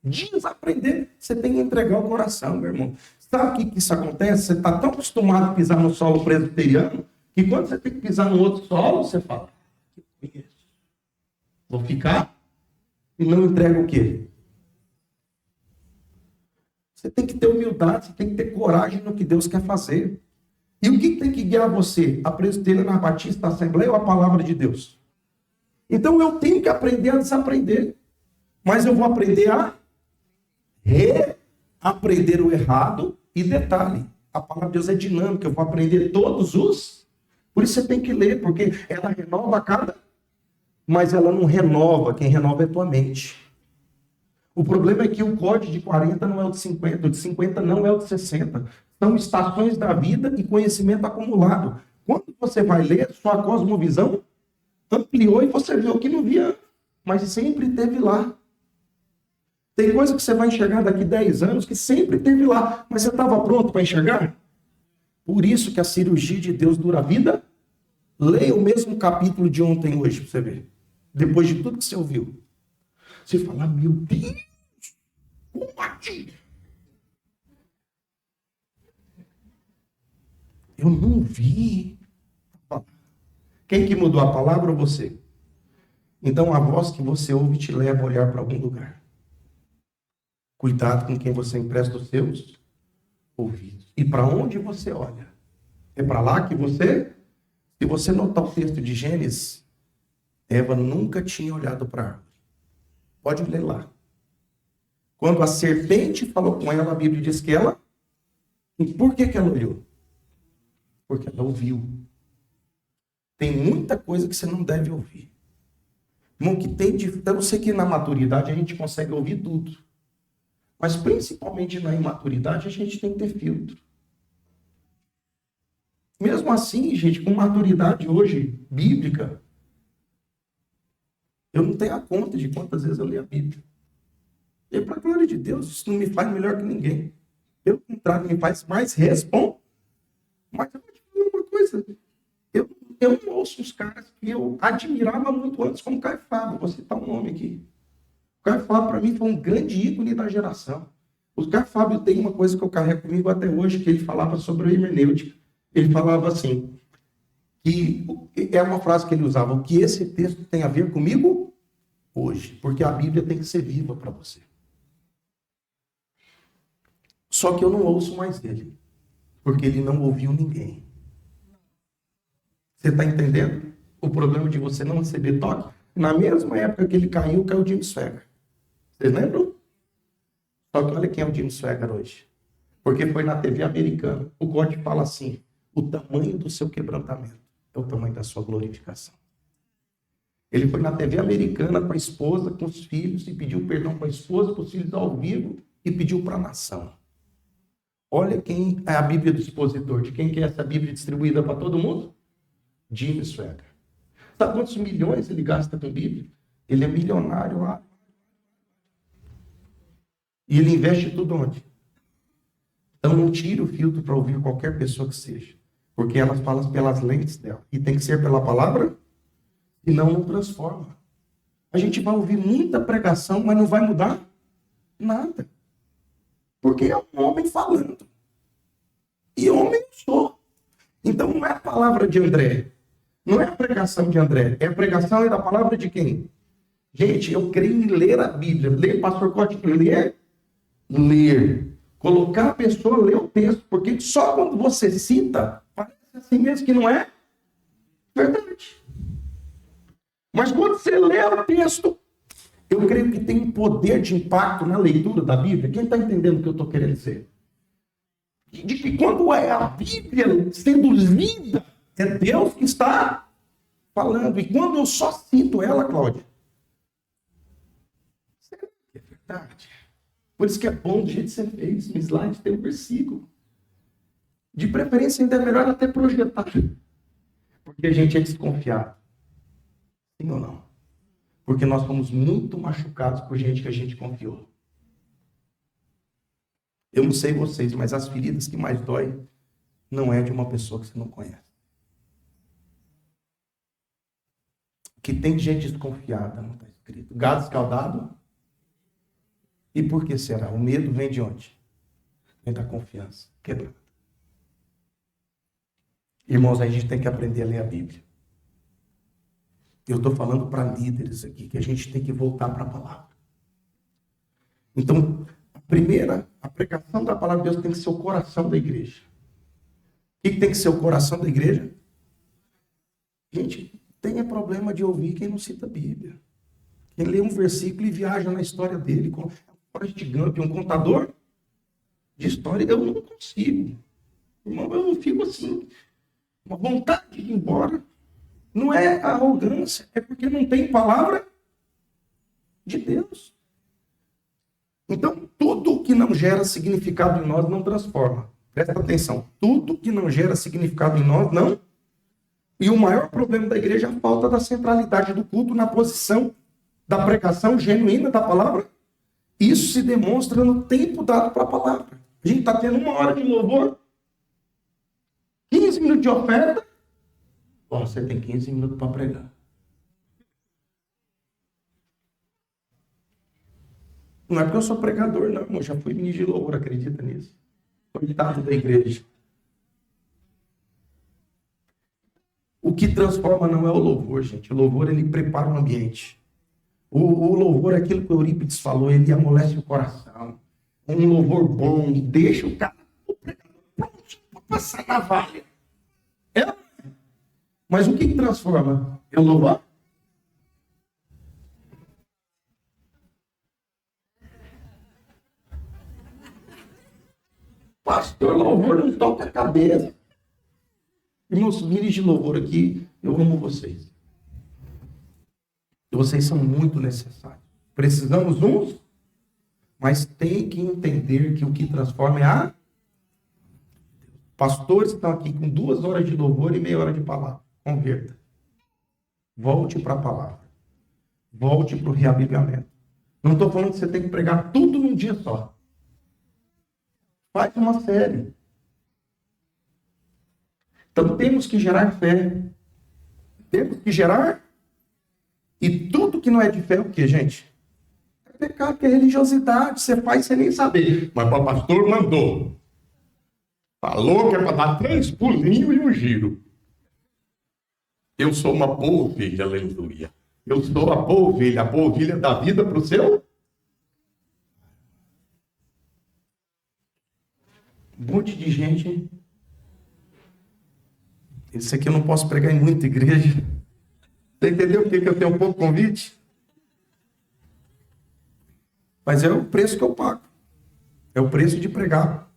desaprender. Você tem que entregar o coração, meu irmão. Sabe o que isso acontece? Você está tão acostumado a pisar no solo presbiteriano que quando você tem que pisar no outro solo, você fala, vou ficar e não entrega o quê? Você tem que ter humildade, você tem que ter coragem no que Deus quer fazer. E o que tem que guiar você? A presbiteriana, a batista, a assembleia ou a palavra de Deus? Então eu tenho que aprender a desaprender. Mas eu vou aprender a reaprender o errado. E detalhe, a palavra de Deus é dinâmica, eu vou aprender todos os... Por isso você tem que ler, porque ela renova cada... Mas ela não renova, quem renova é tua mente. O problema é que o código de 40 não é o de 50, o de 50 não é o de 60. São estações da vida e conhecimento acumulado. Quando você vai ler, sua cosmovisão ampliou e você vê o que não via, mas sempre teve lá. Tem coisa que você vai enxergar daqui 10 anos que sempre teve lá, mas você estava pronto para enxergar? Por isso que a cirurgia de Deus dura a vida. Leia o mesmo capítulo de ontem hoje para você ver. Depois de tudo que você ouviu. Você fala, meu Deus, como assim? Eu não vi. Quem que mudou a palavra ou você? Então a voz que você ouve te leva a olhar para algum lugar. Cuidado com quem você empresta os seus ouvidos. E para onde você olha? É para lá que você... Se você notar o texto de Gênesis, Eva nunca tinha olhado para a árvore. Pode ler lá. Quando a serpente falou com ela, a Bíblia diz que ela... E por que ela olhou? Porque ela ouviu. Tem muita coisa que você não deve ouvir. Irmão, que tem de... Eu sei que na maturidade a gente consegue ouvir tudo. Mas principalmente na imaturidade a gente tem que ter filtro. Mesmo assim, gente, com maturidade hoje, bíblica, eu não tenho a conta de quantas vezes eu li a Bíblia. E para a glória de Deus, isso não me faz melhor que ninguém. Pelo contrário, me faz mais responsável. Mas eu vou te falar uma coisa. Eu não ouço os caras que eu admirava muito antes, como Caio Fábio. Vou citar um nome aqui. O Caio Fábio, para mim, foi um grande ícone da geração. O Caio Fábio tem uma coisa que eu carrego comigo até hoje, que ele falava sobre a hermenêutica. Ele falava assim, que é uma frase que ele usava, o que esse texto tem a ver comigo hoje, porque a Bíblia tem que ser viva para você. Só que eu não ouço mais dele, porque ele não ouviu ninguém. Você está entendendo o problema de você não receber toque? Na mesma época que ele caiu, caiu o Jim Swaggart. Vocês lembram? Só que olha quem é o Jim Swaggart hoje. Porque foi na TV americana. O corte fala assim, o tamanho do seu quebrantamento é o tamanho da sua glorificação. Ele foi na TV americana com a esposa, com os filhos, e pediu perdão para a esposa, para os filhos ao vivo, e pediu para a nação. Olha quem é a Bíblia do expositor. De quem que é essa Bíblia distribuída para todo mundo? Jim Swaggart. Sabe quantos milhões ele gasta com Bíblia? Ele é milionário lá. E ele investe tudo onde? Então não tire o filtro para ouvir qualquer pessoa que seja. Porque elas falam pelas lentes dela. E tem que ser pela palavra, senão não transforma. A gente vai ouvir muita pregação, mas não vai mudar nada. Porque é um homem falando. E homem eu sou. Então não é a palavra de André. Não é a pregação de André. É a pregação da palavra de quem? Gente, eu creio em ler a Bíblia. Ler, pastor Cote, ler. Colocar a pessoa a ler o texto. Porque só quando você cita, parece assim mesmo que não é verdade. Mas quando você lê o texto, eu creio que tem um poder de impacto na leitura da Bíblia. Quem está entendendo o que eu estou querendo dizer? De que quando é a Bíblia sendo lida, é Deus que está falando. E quando eu só cito ela, Cláudia, será que é verdade? Por isso que é bom do jeito que você fez. No slide tem um versículo. De preferência, ainda é melhor até projetar. Porque a gente é desconfiado. Sim ou não? Porque nós fomos muito machucados por gente que a gente confiou. Eu não sei vocês, mas as feridas que mais dói não é de uma pessoa que você não conhece. Que tem gente desconfiada, não está escrito. Gado escaldado. E por que será? O medo vem de onde? Vem da confiança quebrada. Irmãos, a gente tem que aprender a ler a Bíblia. Eu estou falando para líderes aqui, que a gente tem que voltar para a palavra. Então, a pregação da palavra de Deus tem que ser o coração da igreja. O que tem que ser o coração da igreja? Gente, tem problema de ouvir quem não cita a Bíblia. Quem lê um versículo e viaja na história dele, como Forrest Gump, um contador de história, eu não consigo. Irmão, eu não fico assim, uma vontade de ir embora. Não é arrogância, é porque não tem palavra de Deus. Então, tudo que não gera significado em nós não transforma. Presta atenção. Tudo que não gera significado em nós não. E o maior problema da igreja é a falta da centralidade do culto na posição da pregação genuína da palavra. Isso se demonstra no tempo dado para a palavra. A gente está tendo 1 hora de louvor, 15 minutos de oferta. Bom, você tem 15 minutos para pregar. Não é porque eu sou pregador, não. Eu já fui ministro de louvor, acredita nisso. Coitado da igreja. O que transforma não é o louvor, gente. O louvor, ele prepara o ambiente. O louvor é aquilo que o Eurípides falou, ele amolece o coração. Um louvor bom, deixa o cara, o pregador, pronto, para passar na valha. Mas o que transforma? É o louvor? Pastor, louvor não toca a cabeça. Irmãos, ministros de louvor aqui, eu amo vocês. Vocês são muito necessários. Precisamos uns, mas tem que entender que o que transforma é a... Pastores estão aqui com 2 horas de louvor e meia hora de palavra. Converta. Volte para a palavra. Volte para o reavivamento. Não estou falando que você tem que pregar tudo num dia só. Faz uma série. Então temos que gerar fé. Temos que gerar. E tudo que não é de fé é o que, gente? É pecado, que é religiosidade. Você faz sem nem saber. Mas o pastor mandou. Falou que é para dar 3 pulinhos e um giro. Eu sou uma boa ovelha, aleluia. Eu sou a boa ovelha da vida para o seu. Um monte de gente, hein? Isso aqui eu não posso pregar em muita igreja. Você entendeu por que eu tenho pouco convite? Mas é o preço que eu pago. É o preço de pregar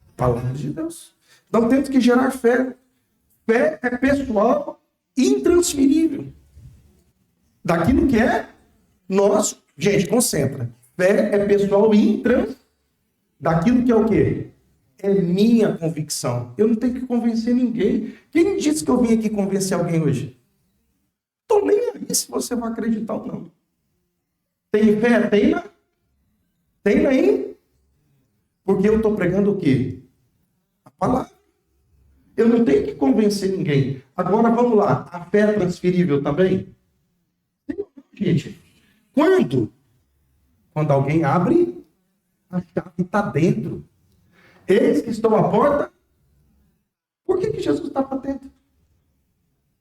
a palavra de Deus. Então temos que gerar fé. Fé é pessoal, intransferível. Daquilo que é nosso. Gente, concentra. Fé é pessoal e intransferível. Daquilo que é o quê? É minha convicção. Eu não tenho que convencer ninguém. Quem disse que eu vim aqui convencer alguém hoje? Estou nem aí se você vai acreditar ou não. Tem fé? Tenha? Tenha aí? Porque eu estou pregando o quê? A palavra. Eu não tenho que convencer ninguém. Agora vamos lá. A fé é transferível também? Gente, quando? Quando alguém abre, a chave está dentro. Eles que estão à porta. Por que Jesus está para dentro?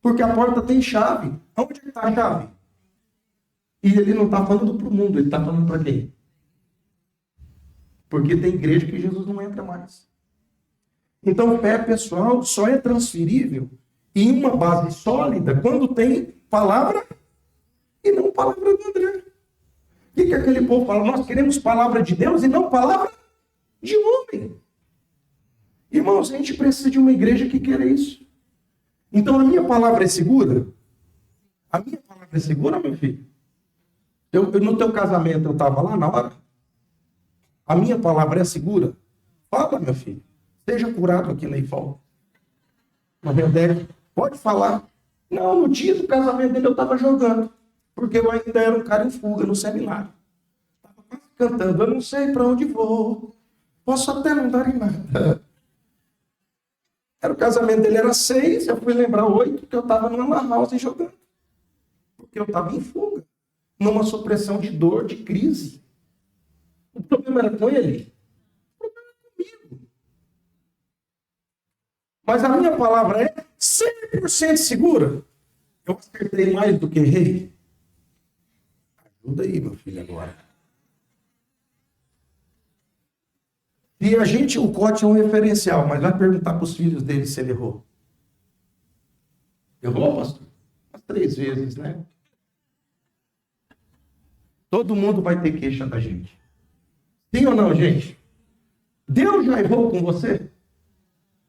Porque a porta tem chave. Onde está a chave? E ele não está falando para o mundo, ele está falando para quem? Porque tem igreja que Jesus não entra mais. Então, fé pessoal só é transferível em uma base sólida quando tem palavra e não palavra do André. O que aquele povo fala? Nós queremos palavra de Deus e não palavra de homem. Irmãos, a gente precisa de uma igreja que queira isso. Então, a minha palavra é segura? A minha palavra é segura, meu filho? No teu casamento, eu estava lá na hora? A minha palavra é segura? Fala, meu filho. Seja curado aqui na IFAL. Na verdade, pode falar. Não, no dia do casamento dele eu estava jogando. Porque eu ainda era um cara em fuga no seminário. Estava quase cantando, eu não sei para onde vou. Posso até não dar em nada. Era o casamento dele era 6, eu fui lembrar 8, porque eu estava numa lan house jogando. Porque eu estava em fuga. Numa supressão de dor, de crise. O problema era com ele. O problema era comigo. Mas a minha palavra é 100% segura. Eu acertei mais do que errei. Ajuda aí, meu filho, agora. E a gente, o Cote é um referencial, mas vai perguntar para os filhos dele se ele errou. Errou, pastor? Umas 3 vezes, né? Todo mundo vai ter queixa da gente. Sim ou não, gente? Deus já errou com você?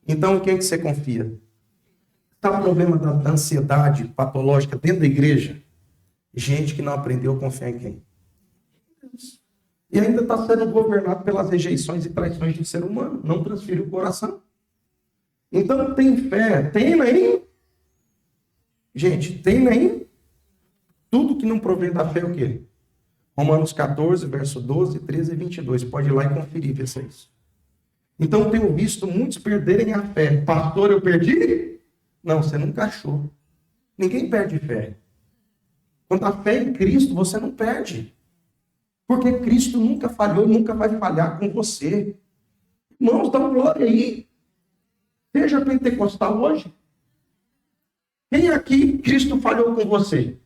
Então, em quem que você confia? Está o problema da ansiedade patológica dentro da igreja? Gente que não aprendeu a confiar em quem? Deus. E ainda está sendo governado pelas rejeições e traições do ser humano. Não transferiu o coração. Então, tem fé. Tem nem. Gente, tem nem. Tudo que não provém da fé é o quê? Romanos 14, verso 12, 13 e 22. Pode ir lá e conferir, ver se é isso. Então, tenho visto muitos perderem a fé. Pastor, eu perdi? Não, você nunca achou. Ninguém perde fé. Quando a fé em Cristo, você não perde. Porque Cristo nunca falhou e nunca vai falhar com você. Irmãos, dá glória aí. Seja pentecostal hoje. Quem aqui Cristo falhou com você?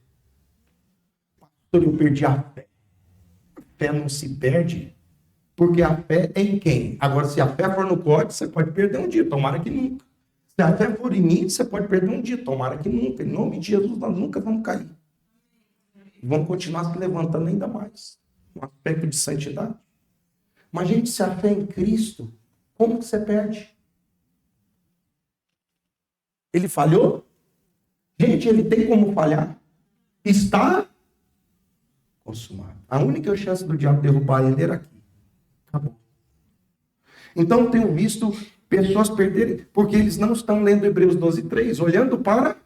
Pastor, eu perdi a fé. A fé não se perde. Porque a fé é em quem? Agora, se a fé for no Cote, você pode perder um dia. Tomara que nunca. Se a fé for em mim, você pode perder um dia. Tomara que nunca. Em nome de Jesus, nós nunca vamos cair. Vamos continuar se levantando ainda mais. Um aspecto de santidade. Mas, gente, se a fé é em Cristo, como que você perde? Ele falhou? Gente, ele tem como falhar? Está consumado. A única chance do diabo derrubar ele era aqui. Acabou. Então, tenho visto pessoas perderem, porque eles não estão lendo Hebreus 12:3, olhando para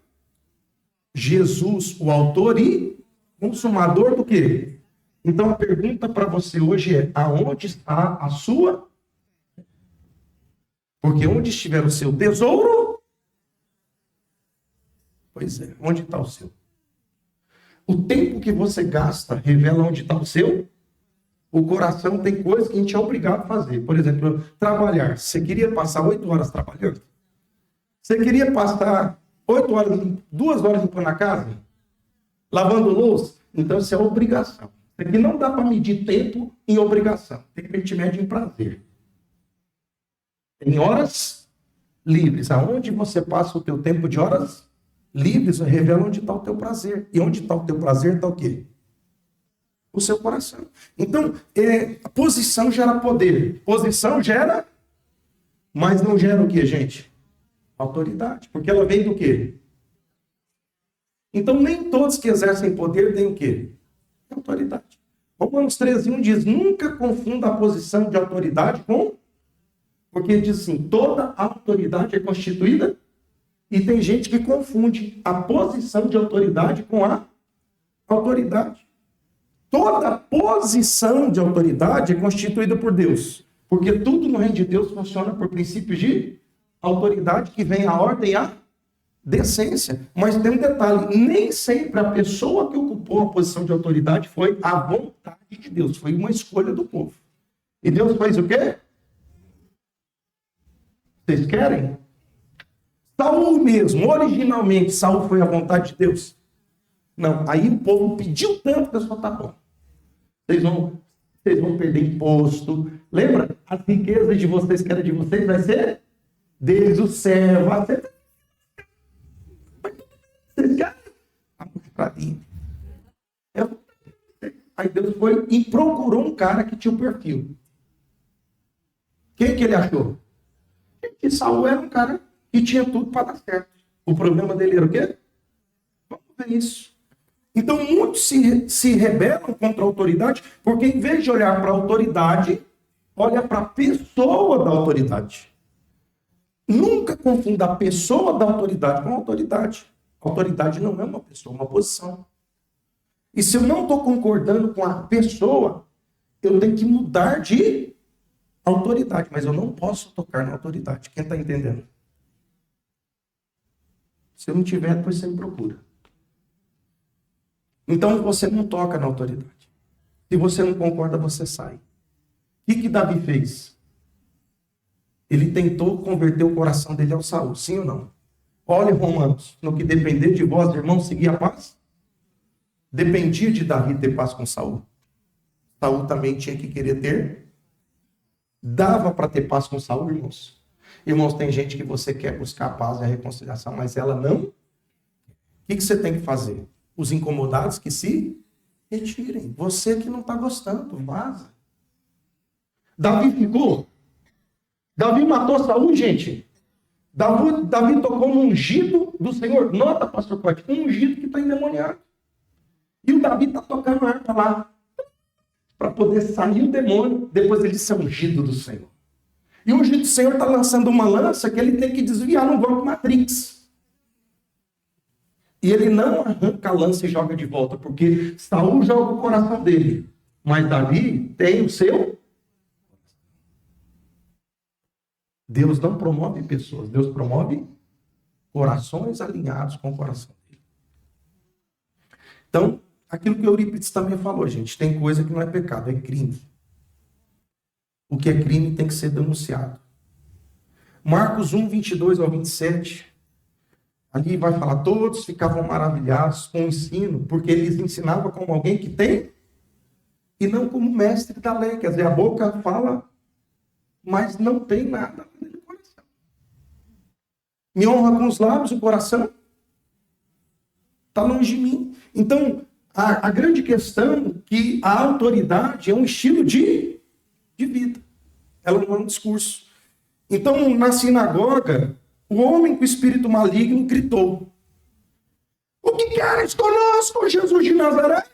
Jesus, o autor e consumador do quê? Então, a pergunta para você hoje é: aonde está a sua? Porque onde estiver o seu tesouro, pois é, onde está o seu? O tempo que você gasta revela onde está o seu. O coração tem coisas que a gente é obrigado a fazer. Por exemplo, trabalhar. Você queria passar 8 horas trabalhando? Você queria passar 8 horas, 2 horas limpando a casa? Lavando louça? Então, isso é obrigação. Isso aqui não dá para medir tempo em obrigação. Tem que medir médio em prazer. Em horas livres. Aonde você passa o teu tempo de horas livres, revela onde está o teu prazer. E onde está o teu prazer, está o quê? O seu coração. Então, a posição gera poder. Posição gera, mas não gera o quê, gente? Autoridade. Porque ela vem do quê? Então, nem todos que exercem poder têm o quê? Autoridade. Romanos 13:1 diz: nunca confunda a posição de autoridade com... Porque diz assim, toda autoridade é constituída, e tem gente que confunde a posição de autoridade com a autoridade. Toda posição de autoridade é constituída por Deus. Porque tudo no reino de Deus funciona por princípios de autoridade, que vem a ordem e a decência. Mas tem um detalhe, nem sempre a pessoa que ocupou a posição de autoridade foi a vontade de Deus, foi uma escolha do povo. E Deus fez o quê? Vocês querem? Saul mesmo, originalmente, Saul foi a vontade de Deus? Não, aí o povo pediu tanto, que o pessoal tá bom. Vocês vão perder imposto. Lembra? As riquezas de vocês, que era de vocês, vai ser deles, o servo. Vocês querem? Pra mim. Aí Deus foi e procurou um cara que tinha o perfil. Quem que ele achou? Que Saul era um cara que tinha tudo para dar certo. O problema dele era o quê? Vamos ver isso. Então, muitos se rebelam contra a autoridade, porque em vez de olhar para a autoridade, olha para a pessoa da autoridade. Nunca confunda a pessoa da autoridade com a autoridade. A autoridade não é uma pessoa, é uma posição. E se eu não estou concordando com a pessoa, eu tenho que mudar de autoridade. Mas eu não posso tocar na autoridade. Quem está entendendo? Se eu não tiver, depois você me procura. Então você não toca na autoridade. Se você não concorda, você sai. O que Davi fez? Ele tentou converter o coração dele ao Saul, sim ou não? Olha, Romanos, no que depender de vós, irmãos, seguir a paz. Dependia de Davi ter paz com Saul. Saul também tinha que querer ter. Dava para ter paz com Saul, irmãos. Irmãos, tem gente que você quer buscar a paz e a reconciliação, mas ela não. O que você tem que fazer? Os incomodados que se retirem. Você que não está gostando, vaza. Davi ficou. Davi matou Saul, gente. Davi tocou no ungido do Senhor. Nota, pastor Cote, um ungido que está endemoniado. E o Davi está tocando a harpa lá. Para poder sair o demônio. Depois ele disse, é ungido do Senhor. E o ungido do Senhor está lançando uma lança que ele tem que desviar no golpe Matrix. E ele não arranca a lança e joga de volta, porque Saul joga o coração dele. Mas Davi tem o seu. Deus não promove pessoas, Deus promove corações alinhados com o coração dele. Então, aquilo que Eurípides também falou, gente, tem coisa que não é pecado, é crime. O que é crime tem que ser denunciado. Marcos 1, 22 ao 27... Ali vai falar, todos ficavam maravilhados com o ensino, porque ele lhes ensinava como alguém que tem, e não como mestre da lei. Quer dizer, a boca fala, mas não tem nada no coração. Me honra com os lábios, o coração está longe de mim. Então, a grande questão é que a autoridade é um estilo de vida. Ela não é um discurso. Então, na sinagoga, o homem com o espírito maligno gritou: o que queres conosco, Jesus de Nazaré?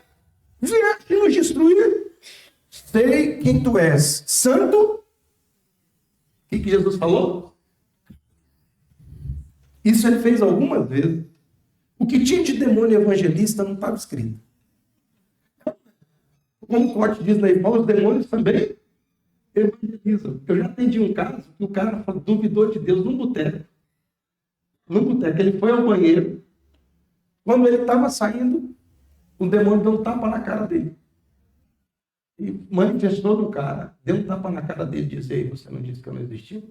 Vieste nos destruir? Sei quem tu és, santo. O que Jesus falou? Isso ele fez algumas vezes. O que tinha de demônio evangelista não estava escrito. Como o Corte diz na Paulo, os demônios também evangelizam. Eu já atendi um caso que o cara duvidou de Deus num boteco. Ele foi ao banheiro. Quando ele estava saindo, o demônio deu um tapa na cara dele. E manifestou no cara. Deu um tapa na cara dele e disse: ei, você não disse que eu não existia?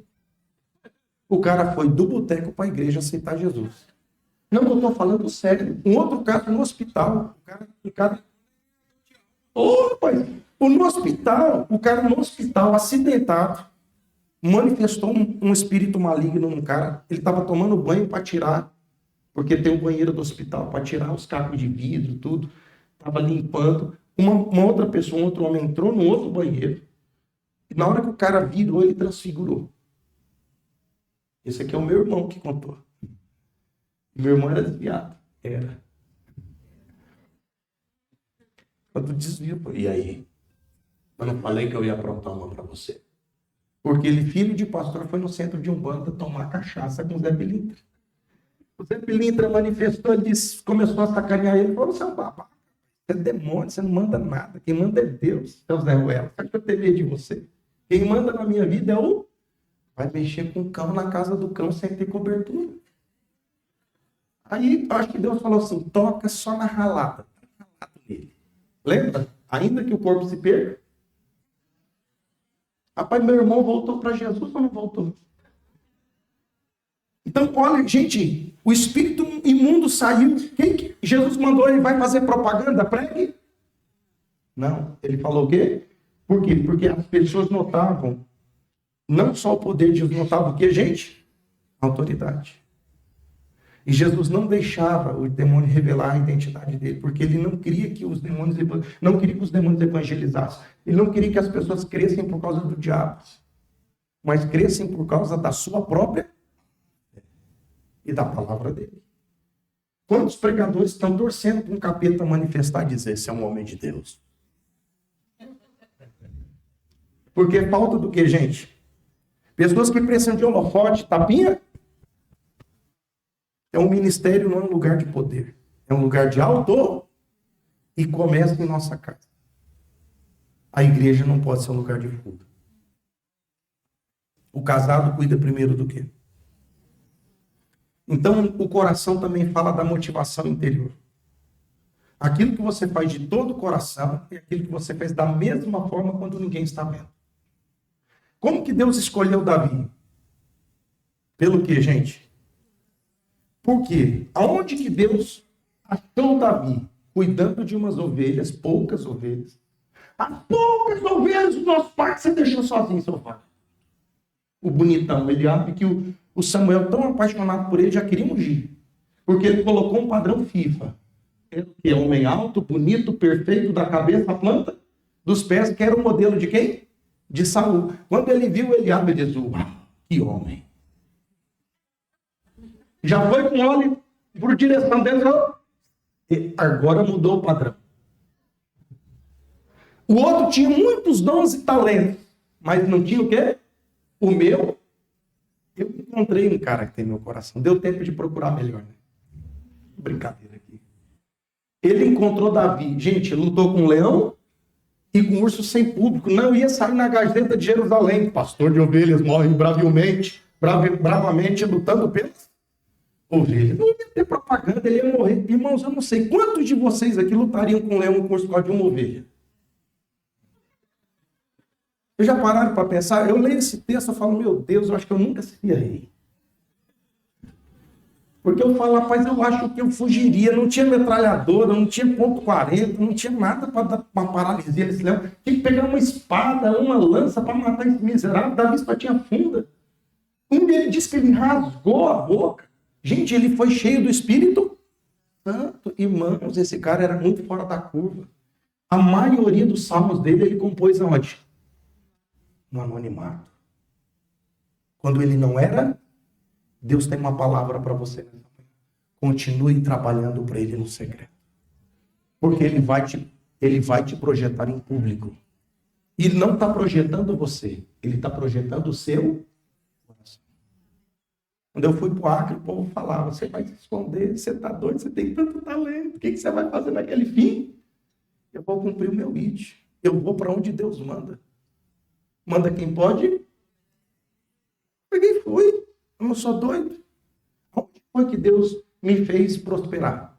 O cara foi do boteco para a igreja aceitar Jesus. Não, eu estou falando sério. Um outro caso no hospital. O cara no hospital, acidentado, manifestou um espírito maligno no cara. Ele estava tomando banho para tirar, porque tem um banheiro do hospital, para tirar os cacos de vidro, tudo. Estava limpando. Uma outra pessoa, um outro homem entrou no outro banheiro. E na hora que o cara virou, ele transfigurou. Esse aqui é o meu irmão que contou. Meu irmão era desviado. Era. Quando desvio, e aí? Eu não falei que eu ia aprontar uma para você. Porque ele, filho de pastor, foi no centro de Umbanda tomar cachaça com o Zé Pilintra. O Zé Pilintra manifestou, disse, começou a sacanear ele, falou: você é um babaca, você é demônio, você não manda nada. Quem manda é Deus, é o Zé Ruela. Sabe que eu tenho medo de você? Quem manda na minha vida é o... Vai mexer com o cão na casa do cão sem ter cobertura. Aí, acho que Deus falou assim: toca só na ralada. Dele. Lembra? Ainda que o corpo se perca. Rapaz, meu irmão voltou para Jesus ou não voltou? Então, olha, gente, o espírito imundo saiu. Quem que Jesus mandou? Ele vai fazer propaganda? Pregue? Não. Ele falou o quê? Por quê? Porque as pessoas notavam, não só o poder de Deus, notavam o quê, gente? A autoridade. E Jesus não deixava o demônio revelar a identidade dele, porque ele não queria que os demônios evangelizassem. Ele não queria que as pessoas crescem por causa do diabo, mas crescem por causa da sua própria e da palavra dele. Quantos pregadores estão torcendo para um capeta manifestar e dizer: esse é um homem de Deus? Porque falta do que, gente? Pessoas que precisam de holofote, tapinha. É um ministério, não é um lugar de poder. É um lugar de autor e começa em nossa casa. A igreja não pode ser um lugar de fuga. O casado cuida primeiro do quê? Então, o coração também fala da motivação interior. Aquilo que você faz de todo o coração é aquilo que você faz da mesma forma quando ninguém está vendo. Como que Deus escolheu Davi? Pelo quê, gente? Por quê? Aonde que Deus achou Davi? Cuidando de umas ovelhas, poucas ovelhas. As poucas ovelhas do nosso pai que você deixou sozinho, seu pai. O bonitão, ele abre que o Samuel, tão apaixonado por ele, já queria ungir. Porque ele colocou um padrão FIFA. Ele é homem alto, bonito, perfeito, da cabeça à planta, dos pés, que era o modelo de quem? De Saul. Quando ele viu Eliabe, ele disse, que homem. Já foi com óleo por direção dele, e agora mudou o padrão. O outro tinha muitos dons e talentos, mas não tinha o quê? O meu. Eu encontrei um cara que tem meu coração. Deu tempo de procurar melhor, né? Brincadeira aqui. Ele encontrou Davi. Gente, lutou com um leão e com um urso sem público. Não ia sair na Gazeta de Jerusalém. Pastor de ovelhas morre bravamente lutando pelas ovelhas. Não ia ter propaganda, ele ia morrer. Irmãos, eu não sei quantos de vocês aqui lutariam com um leão com urso de uma ovelha. Vocês já pararam para pensar? Eu leio esse texto e falo, meu Deus, eu acho que eu nunca seria rei. Porque eu falo, rapaz, eu acho que eu fugiria. Não tinha metralhadora, não tinha ponto .40, não tinha nada para dar uma paralisia nesse leão. Tinha que pegar uma espada, uma lança para matar esse miserável. Davi só tinha funda. Um deles disse que ele rasgou a boca. Gente, ele foi cheio do Espírito Santo. Irmãos, esse cara era muito fora da curva. A maioria dos salmos dele ele compôs aonde? No anonimato. Quando ele não era, Deus tem uma palavra para você. Continue trabalhando para ele no segredo. Porque ele vai te projetar em público. E ele não está projetando você. Ele está projetando o seu coração. Quando eu fui para o Acre, o povo falava, você vai se esconder, você está doido, você tem tanto talento. O que você vai fazer naquele fim? Eu vou cumprir o meu ID. Eu vou para onde Deus manda. Manda quem pode? Peguei e fui. Eu não sou doido. Onde foi que Deus me fez prosperar?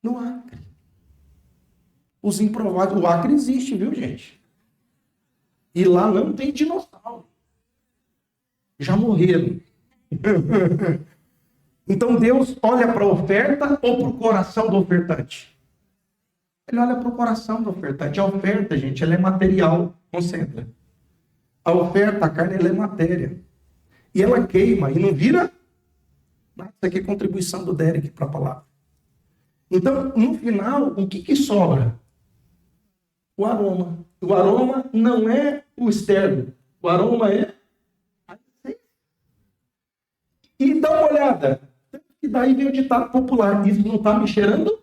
No Acre. Os improváveis. O Acre existe, viu, gente? E lá não tem dinossauro. Já morreram. Então Deus olha para a oferta ou para o coração do ofertante? Ele olha para o coração do ofertante. A oferta, gente, ela é material. Concentra. A oferta, a carne, ela é matéria. E ela queima e não vira nada. Isso aqui é contribuição do Derek para a palavra. Então, no final, o que sobra? O aroma. O aroma não é o externo. O aroma é a essência. E dá uma olhada. E daí vem o ditado popular. Isso não está me cheirando?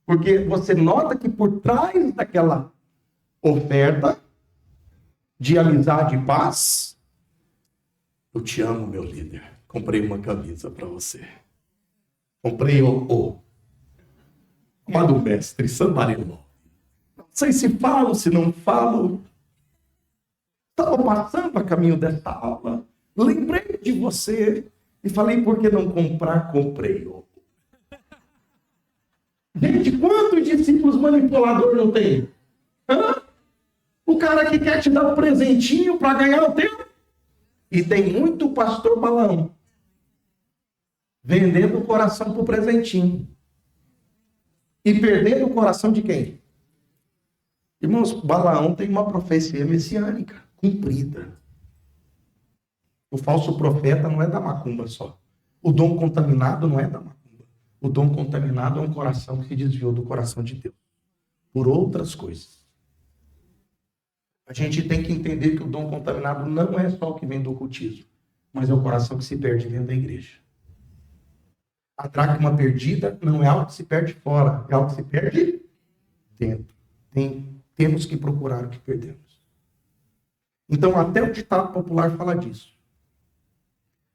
Porque você nota que por trás daquela oferta de amizade e paz, eu te amo, meu líder. Comprei uma camisa para você. Comprei o amado mestre Sandarino. Não sei se falo, se não falo. Estava passando a caminho desta aula. Lembrei de você e falei, por que não comprar? Comprei. Gente, quantos discípulos manipuladores não tem? Hã? O cara que quer te dar um presentinho para ganhar o teu. E tem muito pastor Balaão vendendo o coração para o presentinho. E perdendo o coração de quem? Irmãos, Balaão tem uma profecia messiânica cumprida. O falso profeta não é da macumba só. O dom contaminado não é da macumba. O dom contaminado é um coração que se desviou do coração de Deus. Por outras coisas. A gente tem que entender que o dom contaminado não é só o que vem do ocultismo, mas é o coração que se perde dentro da igreja. A dracma perdida não é algo que se perde fora, é algo que se perde dentro. Tem temos que procurar o que perdemos. Então, até o ditado popular fala disso.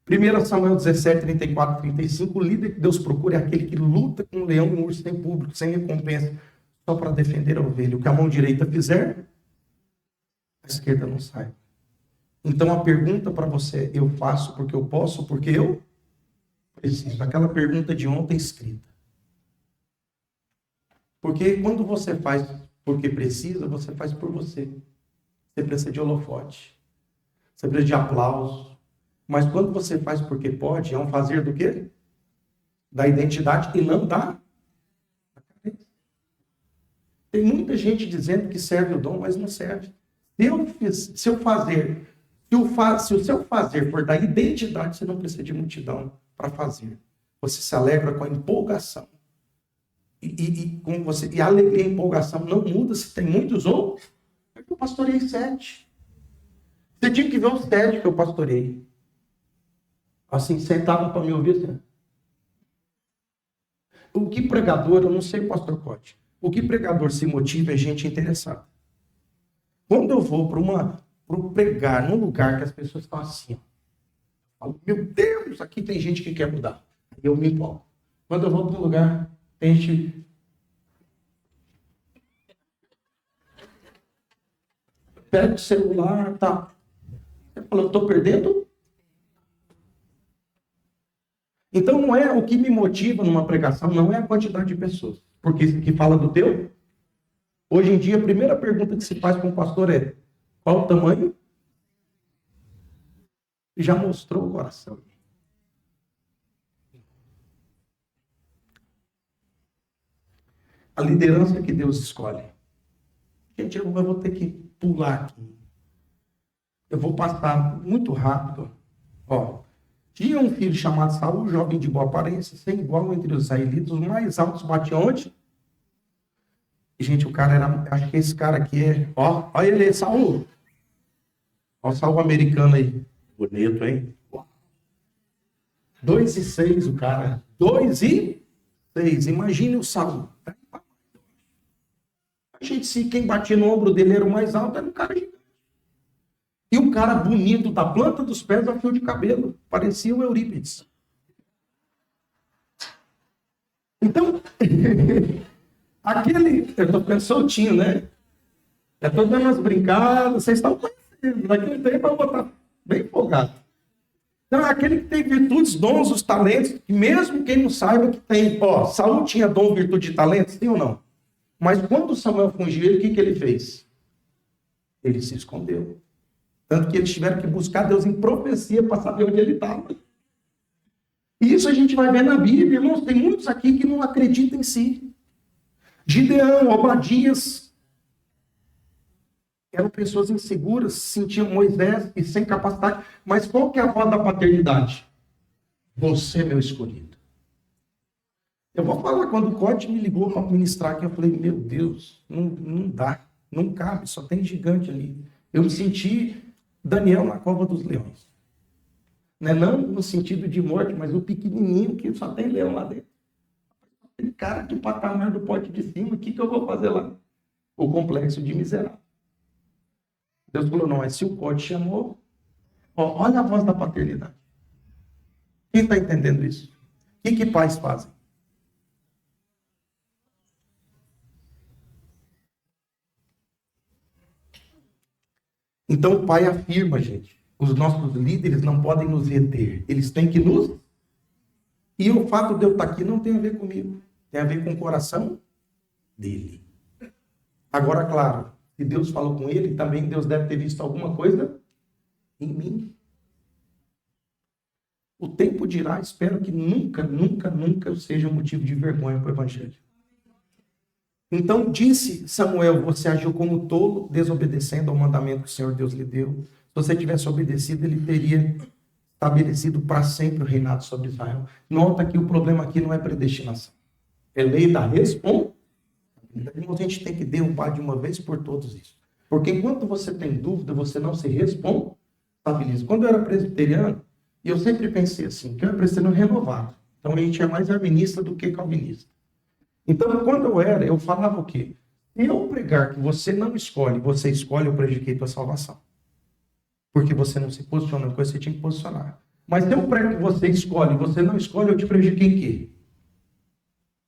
1 Samuel 17, 34, 35, o líder que Deus procura é aquele que luta com um leão e um urso sem público, sem recompensa, só para defender a ovelha. O que a mão direita fizer, a esquerda não sai. Então, a pergunta para você, eu faço porque eu posso, porque eu preciso. Aquela pergunta de ontem escrita. Porque quando você faz porque precisa, você faz por você. Você precisa de holofote. Você precisa de aplauso. Mas quando você faz porque pode, é um fazer do quê? Da identidade e não da carência. Tem muita gente dizendo que serve o dom, mas não serve. Se o seu fazer for da identidade, você não precisa de multidão para fazer. Você se alegra com a empolgação. E a alegria e a empolgação não muda se tem muitos ou... Eu pastorei 7. Você tinha que ver os 7 que eu pastorei. Assim, sentavam para me ouvir. Assim. O que pregador, eu não sei, pastor Cote, o que pregador se motiva é gente interessada. Quando eu vou para pregar num lugar que as pessoas estão assim, eu falo, meu Deus, aqui tem gente que quer mudar. Eu me empolgo. Quando eu vou para um lugar, tem gente... Pega o celular, tá. Eu falo, eu estou perdendo? Então, não é o que me motiva numa pregação, não é a quantidade de pessoas. Porque isso que fala do teu. Hoje em dia, a primeira pergunta que se faz para um pastor é, qual o tamanho? Já mostrou o coração. A liderança que Deus escolhe. Gente, eu vou ter que pular aqui. Eu vou passar muito rápido. Ó. Tinha um filho chamado Saul, jovem de boa aparência, sem igual entre os israelitas, os mais altos batiam onde? E, gente, o cara era... Acho que esse cara aqui é... Ó, olha ele, Saul. Ó o Saul americano aí. Bonito, hein? 2,6 o cara. 2,6. Imagine o Saul. A gente, se quem batia no ombro dele era o mais alto, era um cara gigante. E um cara bonito, da planta dos pés ao fio de cabelo. Parecia o Eurípides. Então, aquele... Eu estou ficando soltinho, né? Eu estou dando umas brincadas, vocês estão conhecendo. Naquele tempo eu vou estar bem empolgado. Então, aquele que tem virtudes, dons, os talentos, que mesmo quem não saiba que tem... Ó, Saul tinha dom, virtude e talento, sim ou não? Mas quando Samuel fungiu ele, o que ele fez? Ele se escondeu. Tanto que eles tiveram que buscar Deus em profecia para saber onde ele estava. E isso a gente vai ver na Bíblia, irmãos. Tem muitos aqui que não acreditam em si. Gideão, Obadias, eram pessoas inseguras, sentiam Moisés e sem capacidade. Mas qual que é a voz da paternidade? Você, meu escolhido. Eu vou falar, quando o Cote me ligou para ministrar aqui, eu falei, meu Deus, não dá, não cabe, só tem gigante ali. Eu me senti Daniel na cova dos leões. Não no sentido de morte, mas o pequenininho que só tem leão lá dentro. Aquele cara de patamar do pote de cima, o que eu vou fazer lá? O complexo de miserável. Deus falou, não, se o Cote chamou, ó, olha a voz da paternidade. Quem está entendendo isso? O que pais fazem? Então o pai afirma, gente, os nossos líderes não podem nos reter, eles têm que nos... E o fato de eu estar aqui não tem a ver comigo, tem a ver com o coração dele. Agora, claro, se Deus falou com ele, também Deus deve ter visto alguma coisa em mim. O tempo dirá, espero que nunca, nunca, nunca eu seja motivo de vergonha para o evangelho. Então disse Samuel, você agiu como tolo, desobedecendo ao mandamento que o Senhor Deus lhe deu. Se você tivesse obedecido, ele teria estabelecido para sempre o reinado sobre Israel. Nota que o problema aqui não é predestinação. É lei da responsabilidade. A gente tem que derrubar de uma vez por todos isso. Porque enquanto você tem dúvida, você não se responsabiliza. Quando eu era presbiteriano, eu sempre pensei assim, que eu era presbiteriano renovado. Então a gente é mais arminista do que calvinista. Então, quando eu falava o quê? Se eu pregar que você não escolhe, você escolhe, eu prejudiquei tua salvação. Porque você não se posicionou em coisa que você tinha que posicionar. Mas se eu prego que você escolhe, você não escolhe, eu te prejudiquei em quê?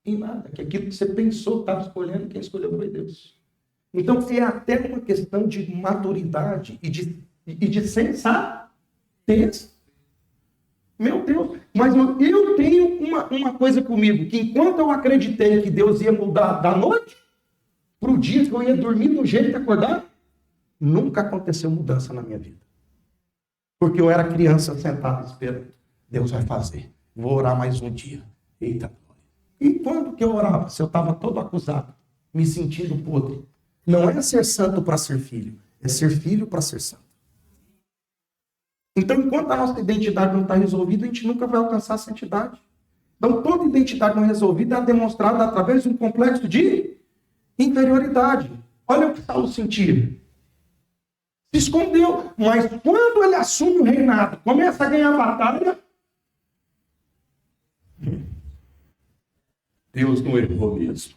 Em nada. Que aquilo que você pensou, estava escolhendo, quem escolheu foi Deus. Então é até uma questão de maturidade e de sensatez. Meu Deus, mas eu tenho uma coisa comigo, que enquanto eu acreditei que Deus ia mudar da noite para o dia que eu ia dormir do jeito de acordar, nunca aconteceu mudança na minha vida. Porque eu era criança sentada esperando. Deus vai fazer. Vou orar mais um dia. Eita. E quando que eu orava? Se eu estava todo acusado, me sentindo podre. Não é ser santo para ser filho. É ser filho para ser santo. Então, enquanto a nossa identidade não está resolvida, a gente nunca vai alcançar a santidade. Então, toda identidade não resolvida é demonstrada através de um complexo de inferioridade. Olha o que Saulo sentia. Se escondeu, mas quando ele assume o reinado, começa a ganhar a batalha, Deus não errou mesmo.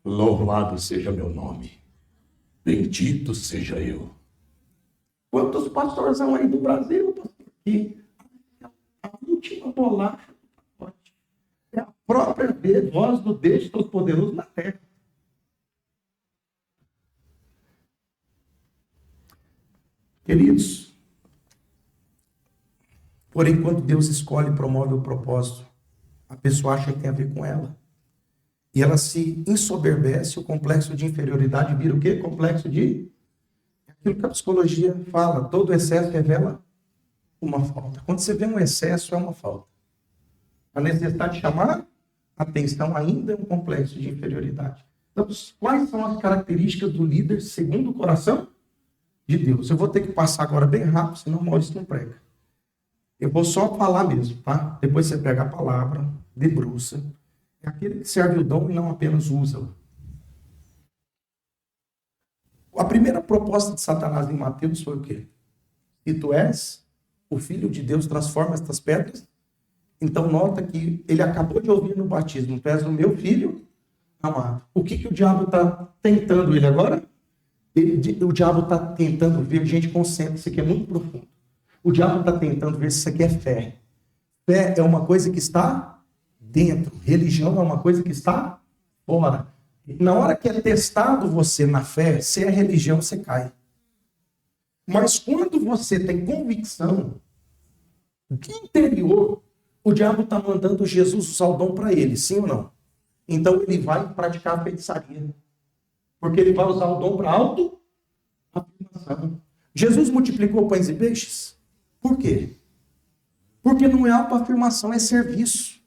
Louvado seja meu nome. Bendito seja eu. Quantos pastorzão aí do Brasil, pastor? Que a última bolacha do pacote é a própria voz do Deus Todo-Poderoso na terra. Queridos, porém, quando Deus escolhe e promove o propósito, a pessoa acha que tem a ver com ela. E ela se ensoberbece, o complexo de inferioridade vira o quê? Complexo de... Aquilo que a psicologia fala, todo excesso revela uma falta. Quando você vê um excesso, é uma falta. A necessidade de chamar atenção ainda é um complexo de inferioridade. Então, quais são as características do líder segundo o coração de Deus? Eu vou ter que passar agora bem rápido, senão o Maurício não prega. Eu vou só falar mesmo, tá? Depois você pega a palavra, debruça. É aquele que serve o dom e não apenas usa-o. A primeira proposta de Satanás em Mateus foi o quê? Se tu és o Filho de Deus, transforma estas pedras. Então nota que ele acabou de ouvir no batismo, tu és o meu filho amado. O que o diabo está tentando ele agora? O diabo está tentando ver, gente, concentra, isso aqui é muito profundo. O diabo está tentando ver se isso aqui é fé. Fé é uma coisa que está dentro. Religião é uma coisa que está fora. Na hora que é testado você na fé, se é religião, você cai. Mas quando você tem convicção de interior, o diabo está mandando Jesus usar o dom para ele, sim ou não? Então ele vai praticar a feitiçaria. Porque ele vai usar o dom para auto-afirmação. Jesus multiplicou pães e peixes? Por quê? Porque não é auto-afirmação, é serviço.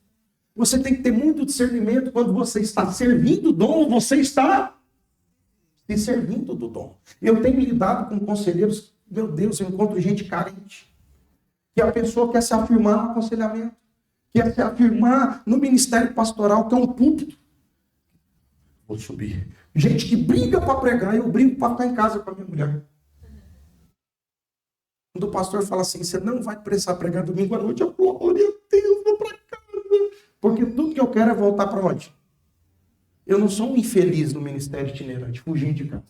Você tem que ter muito discernimento quando você está servindo o dom ou você está se servindo do dom. Eu tenho lidado com conselheiros, meu Deus, eu encontro gente carente. Que a pessoa quer se afirmar no aconselhamento, quer se afirmar no ministério pastoral, que é um púlpito. Vou subir. Gente que briga para pregar, eu brigo para ficar em casa com a minha mulher. Quando o pastor fala assim, você não vai precisar pregar domingo à noite, eu falo, glória a Deus, vou para casa. Porque tudo que eu quero é voltar para onde? Eu não sou um infeliz no ministério itinerante, fugindo de casa.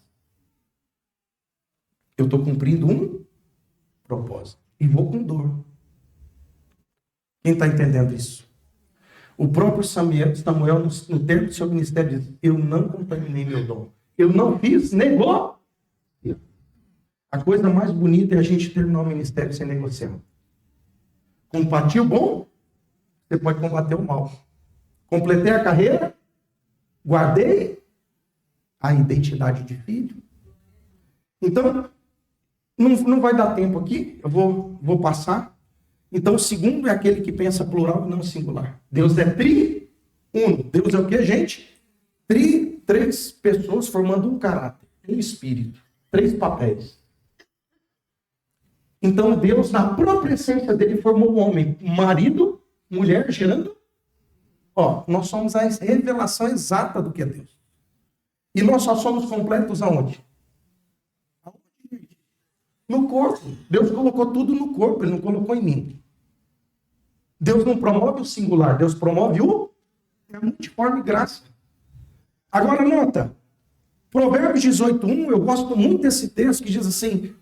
Eu estou cumprindo um propósito. E vou com dor. Quem está entendendo isso? O próprio Samuel no termo do seu ministério, diz, eu não contaminei meu dom. Eu não fiz negócio. A coisa mais bonita é a gente terminar o ministério sem negociar. Combati o bom, você pode combater o mal. Completei a carreira, guardei a identidade de filho. Então, não vai dar tempo aqui, eu vou passar. Então, o segundo é aquele que pensa plural e não singular. Deus é tri-uno. Deus é o que, gente? Três pessoas formando um caráter, um espírito, 3 papéis. Então, Deus, na própria essência dele, formou o homem, marido, mulher, gerando. Nós somos a revelação exata do que é Deus. E nós só somos completos aonde? No corpo. Deus colocou tudo no corpo, ele não colocou em mim. Deus não promove o singular, Deus promove a multiforme graça. Agora nota, Provérbios 18:1, eu gosto muito desse texto que diz assim,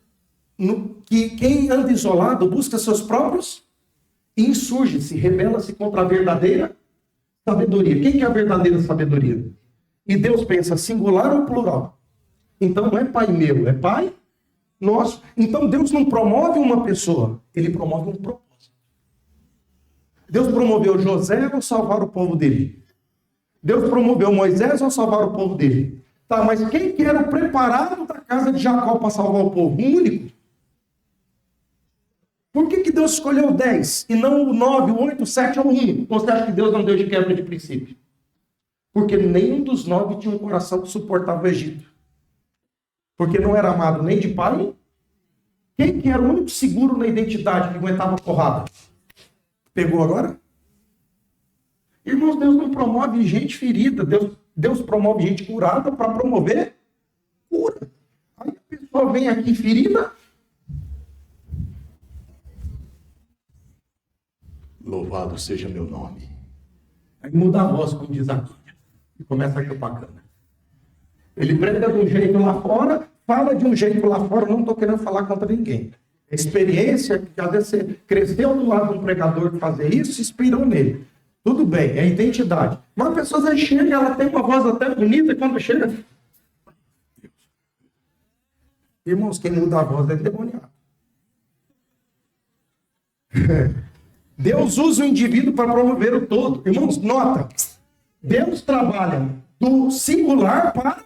que quem anda isolado busca seus próprios e insurge-se, rebela-se contra a verdadeira sabedoria. Quem que é a verdadeira sabedoria? E Deus pensa singular ou plural? Então não é pai meu, é pai nosso. Então Deus não promove uma pessoa, ele promove um propósito. Deus promoveu José ao salvar o povo dele. Deus promoveu Moisés ao salvar o povo dele. Tá, mas quem que era o preparado da casa de Jacó para salvar o povo? Um único. Por que Deus escolheu 10 e não o 9, o 8, o 7 ou o 1? Ou você acha que Deus não deu de quebra de princípio? Porque nenhum dos 9 tinha um coração que suportava o Egito. Porque não era amado nem de pai. Quem que era o único seguro na identidade que aguentava a porrada? Pegou agora? Irmãos, Deus não promove gente ferida. Deus promove gente curada para promover cura. Aí a pessoa vem aqui ferida. Louvado seja meu nome. Aí muda a voz, como diz aqui. E começa a ficar bacana. Ele prega de um jeito lá fora, fala de um jeito lá fora. Não estou querendo falar contra ninguém. A experiência, que às vezes você cresceu do lado de um pregador que fazer isso, se inspirou nele. Tudo bem, é identidade. Mas a pessoa chega, ela tem uma voz até bonita, e quando chega... Irmãos, quem muda a voz é demoniado. Deus usa o indivíduo para promover o todo. Irmãos, nota. Deus trabalha do singular para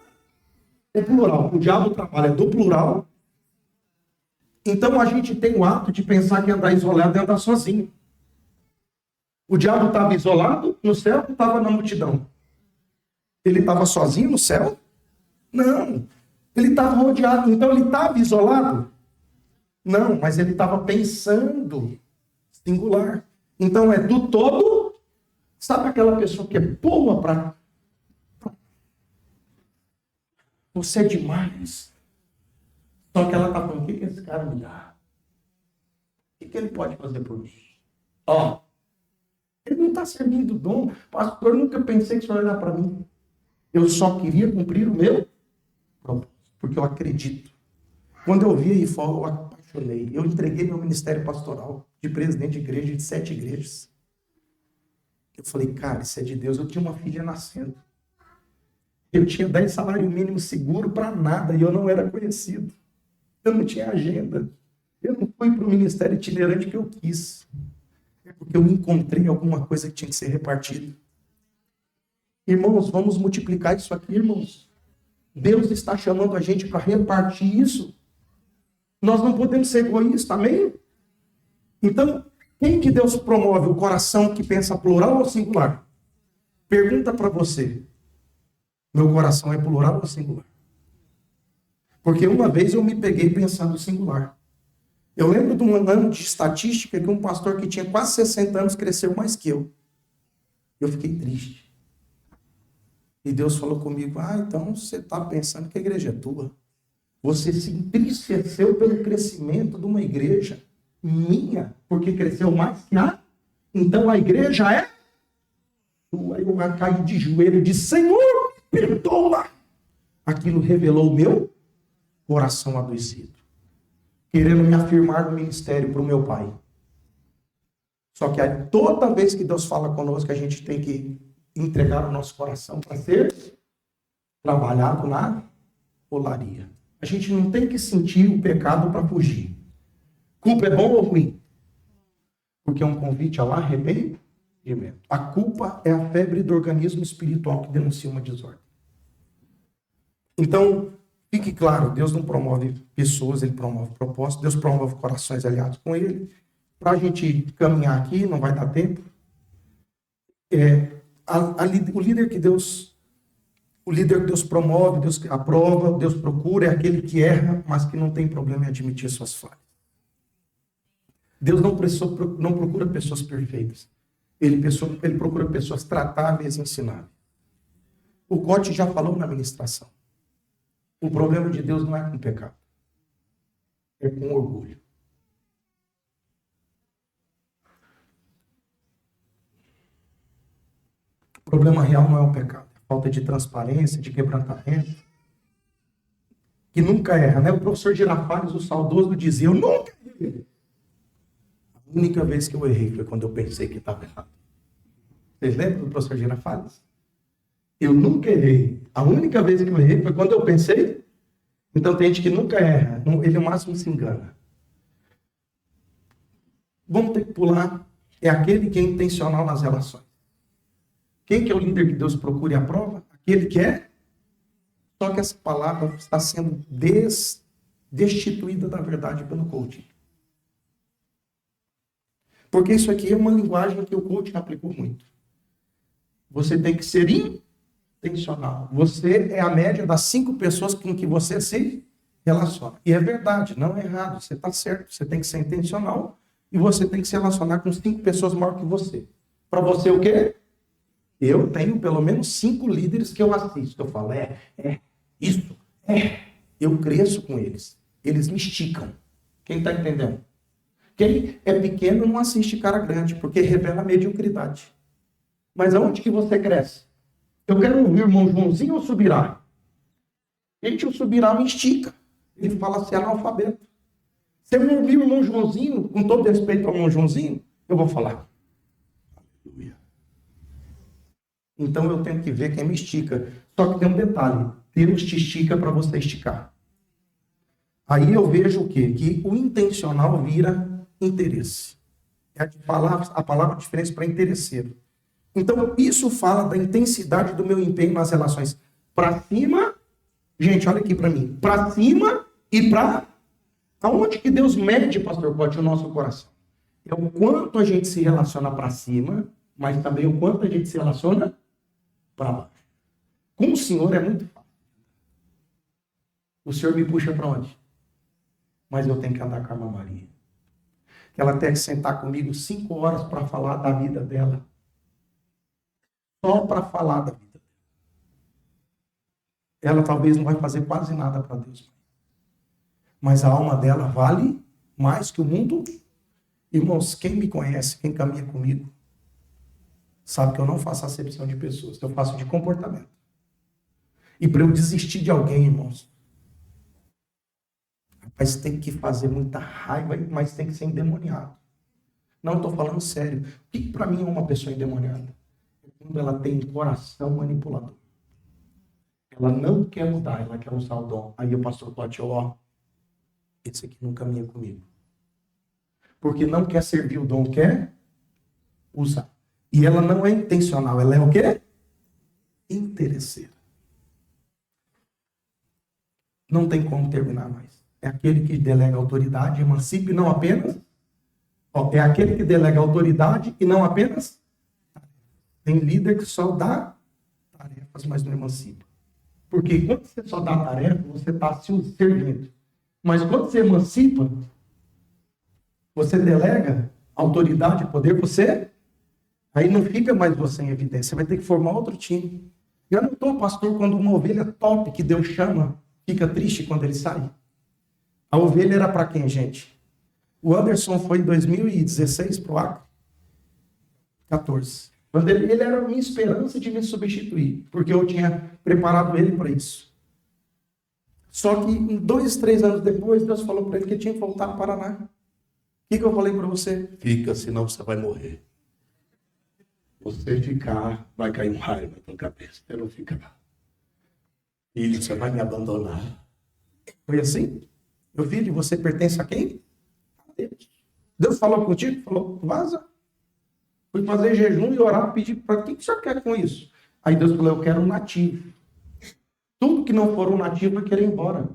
o plural. O diabo trabalha do plural. Então a gente tem o ato de pensar que andar isolado é andar sozinho. O diabo estava isolado no céu ou estava na multidão? Ele estava sozinho no céu? Não. Ele estava rodeado. Então ele estava isolado? Não, mas ele estava pensando singular. Então é do todo. Sabe aquela pessoa que é boa para... Você é demais. Só que ela está falando, o que esse cara me dá? O que ele pode fazer por mim? Ó, ele não está servindo o dom. Pastor, eu nunca pensei que o senhor ia olhar para mim. Eu só queria cumprir o meu propósito, porque eu acredito. Quando eu vi aí fora, eu apaixonei. Eu entreguei meu ministério pastoral de presidente de igreja de 7 igrejas. Eu falei, cara, isso é de Deus. Eu tinha uma filha nascendo. Eu tinha 10 salário mínimo seguro para nada e eu não era conhecido. Eu não tinha agenda. Eu não fui para o ministério itinerante que eu quis. É porque eu encontrei alguma coisa que tinha que ser repartida. Irmãos, vamos multiplicar isso aqui, irmãos. Deus está chamando a gente para repartir isso. Nós não podemos ser egoístas, amém? Então, quem que Deus promove? O coração que pensa plural ou singular? Pergunta para você. Meu coração é plural ou singular? Porque uma vez eu me peguei pensando singular. Eu lembro de um ano de estatística que um pastor que tinha quase 60 anos cresceu mais que eu. Eu fiquei triste. E Deus falou comigo, então você está pensando que a igreja é tua. Você se entristeceu pelo crescimento de uma igreja minha, porque cresceu mais que a... Então a igreja é tua. Eu caí de joelho e disse, Senhor, perdoa. Aquilo revelou o meu coração adoecido. Querendo me afirmar no ministério para o meu pai. Só que toda vez que Deus fala conosco, a gente tem que entregar o nosso coração para ser trabalhado na olaria. A gente não tem que sentir o pecado para fugir. Culpa é bom ou ruim? Porque é um convite ao arrependimento. A culpa é a febre do organismo espiritual que denuncia uma desordem. Então, fique claro, Deus não promove pessoas, Ele promove propósitos. Deus promove corações aliados com Ele. Para a gente caminhar aqui, não vai dar tempo. O líder que Deus promove, Deus aprova, Deus procura, é aquele que erra, mas que não tem problema em admitir suas falhas. Deus não procura pessoas perfeitas. Ele procura pessoas tratáveis e ensináveis. O Cote já falou na ministração. O problema de Deus não é com pecado. É com orgulho. O problema real não é o pecado. É a falta de transparência, de quebrantamento. que nunca erra, né? O professor Girafales, o saudoso, dizia, eu nunca errei. A única vez que eu errei foi quando eu pensei que estava errado. Vocês lembram do professor Girafales? Eu nunca errei. A única vez que eu errei foi quando eu pensei. Então tem gente que nunca erra. Ele no máximo se engana. Vamos ter que pular. É aquele que é intencional nas relações. Quem que é o líder que Deus procura e aprova? Aquele que é. Só que essa palavra está sendo destituída da verdade pelo coaching. Porque isso aqui é uma linguagem que o coaching aplicou muito. Você tem que ser intencional. Você é a média das 5 pessoas com que você se relaciona. E é verdade, não é errado. Você está certo. Você tem que ser intencional e você tem que se relacionar com 5 pessoas maior que você. Para você o quê? Eu tenho pelo menos 5 líderes que eu assisto. Eu falo, isso. Eu cresço com eles. Eles me esticam. Quem está entendendo? Quem é pequeno não assiste cara grande, porque revela mediocridade. Mas aonde que você cresce? Eu quero ouvir o irmão Joãozinho ou Subirá? Gente, o Subirá me estica. Ele fala assim, analfabeto. Se eu ouvir o irmão Joãozinho, com todo respeito ao irmão Joãozinho, eu vou falar. Aleluia. Então eu tenho que ver quem me estica. Só que tem um detalhe. Deus te estica para você esticar. Aí eu vejo o quê? Que o intencional vira interesse. É a palavra diferença para interesseiro. Então, isso fala da intensidade do meu empenho nas relações. Para cima, gente, olha aqui para mim. Para cima e para... Aonde que Deus mede, pastor Cote, o nosso coração? É o quanto a gente se relaciona para cima, mas também o quanto a gente se relaciona para baixo. Com o Senhor é muito fácil. O Senhor me puxa para onde? Mas eu tenho que andar com a irmã Maria. Ela tem que sentar comigo 5 horas para falar da vida dela. Só para falar da vida. Ela talvez não vai fazer quase nada para Deus. Mas a alma dela vale mais que o mundo. Irmãos, quem me conhece, quem caminha comigo, sabe que eu não faço acepção de pessoas. Eu faço de comportamento. E para eu desistir de alguém, irmãos, mas tem que fazer muita raiva, mas tem que ser endemoniado. Não estou falando sério. O que para mim é uma pessoa endemoniada? Quando ela tem um coração manipulador. Ela não quer mudar, ela quer usar o dom. Aí o pastor pode, esse aqui não caminha comigo. Porque não quer servir o dom, quer usar. E ela não é intencional, ela é o quê? Interesseira. Não tem como terminar mais. É aquele que delega autoridade, emancipa e não apenas. É aquele que delega autoridade e não apenas. Tem líder que só dá tarefas, mas não emancipa. Porque quando você só dá tarefa, você está se servindo. Mas quando você emancipa, você delega autoridade e poder, aí não fica mais você em evidência. Você vai ter que formar outro time. Eu não estou, pastor, quando uma ovelha top que Deus chama, fica triste quando ele sai. A ovelha era para quem, gente? O Anderson foi em 2016 para o Acre. 14. Quando ele era a minha esperança de me substituir, porque eu tinha preparado ele para isso. Só que 2, 3 anos depois, Deus falou para ele que ele tinha que voltar para o Paraná. O que eu falei para você? Fica, senão você vai morrer. Você ficar, vai cair um raio na tua cabeça. Eu não ficar. Filho, você vai me abandonar. Foi assim? Meu filho, você pertence a quem? A Deus. Deus falou contigo? Falou, vaza. Fui fazer jejum e orar, pedir para quem que o senhor quer com isso? Aí Deus falou, eu quero um nativo. Tudo que não for um nativo, eu quero ir embora.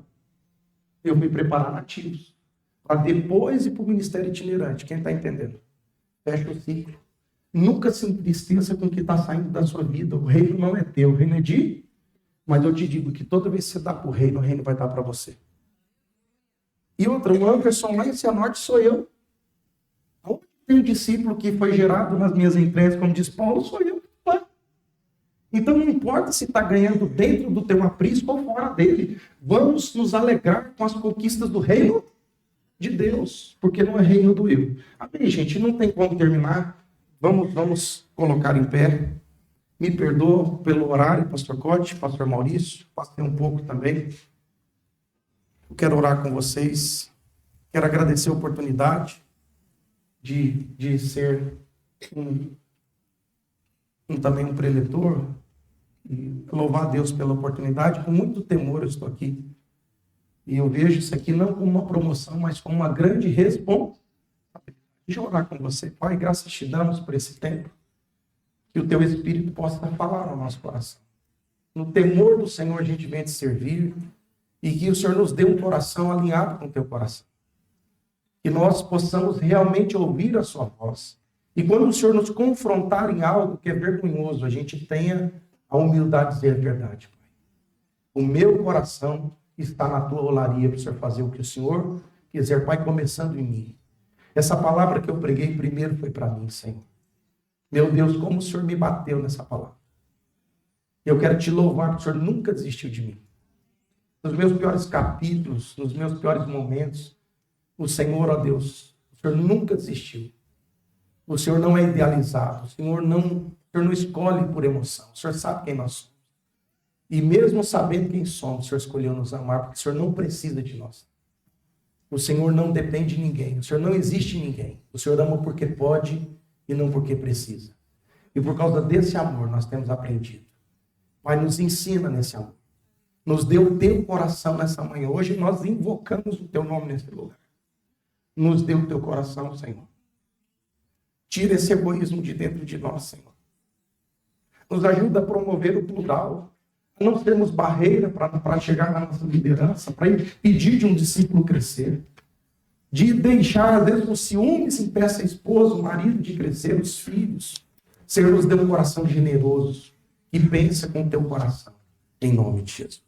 Eu fui preparar nativos. Para depois ir para o ministério itinerante. Quem está entendendo? Fecha o ciclo. Nunca se entristeça com o que está saindo da sua vida. O reino não é teu, o reino é de... Mas eu te digo que toda vez que você dá para o reino vai dar para você. E outra, o Anderson lá em Cianorte sou eu. Onde tem um discípulo que foi gerado nas minhas entranhas, como diz Paulo, sou eu. Então não importa se está ganhando dentro do teu aprisco ou fora dele. Vamos nos alegrar com as conquistas do reino de Deus, porque não é reino do eu. Amém, gente? Não tem como terminar. Vamos colocar em pé. Me perdoa pelo horário, pastor Cote, pastor Maurício. Passei um pouco também. Eu quero orar com vocês. Quero agradecer a oportunidade de ser também um preletor. E louvar a Deus pela oportunidade. Com muito temor eu estou aqui. E eu vejo isso aqui não como uma promoção, mas como uma grande responsabilidade. Deixa eu orar com você. Pai, graças te damos por esse tempo. Que o teu Espírito possa falar ao nosso coração. No temor do Senhor a gente vem te servir. E que o Senhor nos dê um coração alinhado com o teu coração. Que nós possamos realmente ouvir a sua voz. E quando o Senhor nos confrontar em algo que é vergonhoso, a gente tenha a humildade de dizer a verdade, Pai. O meu coração está na tua olaria para o Senhor fazer o que o Senhor quiser, Pai, começando em mim. Essa palavra que eu preguei primeiro foi para mim, Senhor. Meu Deus, como o Senhor me bateu nessa palavra. Eu quero te louvar, porque o Senhor nunca desistiu de mim. Nos meus piores capítulos, nos meus piores momentos, o Senhor, ó Deus, o Senhor nunca desistiu. O Senhor não é idealizado, o Senhor não escolhe por emoção, o Senhor sabe quem nós somos. E mesmo sabendo quem somos, o Senhor escolheu nos amar, porque o Senhor não precisa de nós. O Senhor não depende de ninguém, o Senhor não existe em ninguém. O Senhor ama porque pode e não porque precisa. E por causa desse amor nós temos aprendido. Pai, nos ensina nesse amor. Nos dê o teu coração nessa manhã. Hoje nós invocamos o teu nome nesse lugar. Nos dê o teu coração, Senhor. Tira esse egoísmo de dentro de nós, Senhor. Nos ajuda a promover o plural. A não sermos barreira para chegar na nossa liderança, para impedir de um discípulo crescer. De deixar, às vezes, os ciúmes impeça a esposa, o marido de crescer, os filhos. Senhor, nos dê um coração generoso e pensa com o teu coração. Em nome de Jesus.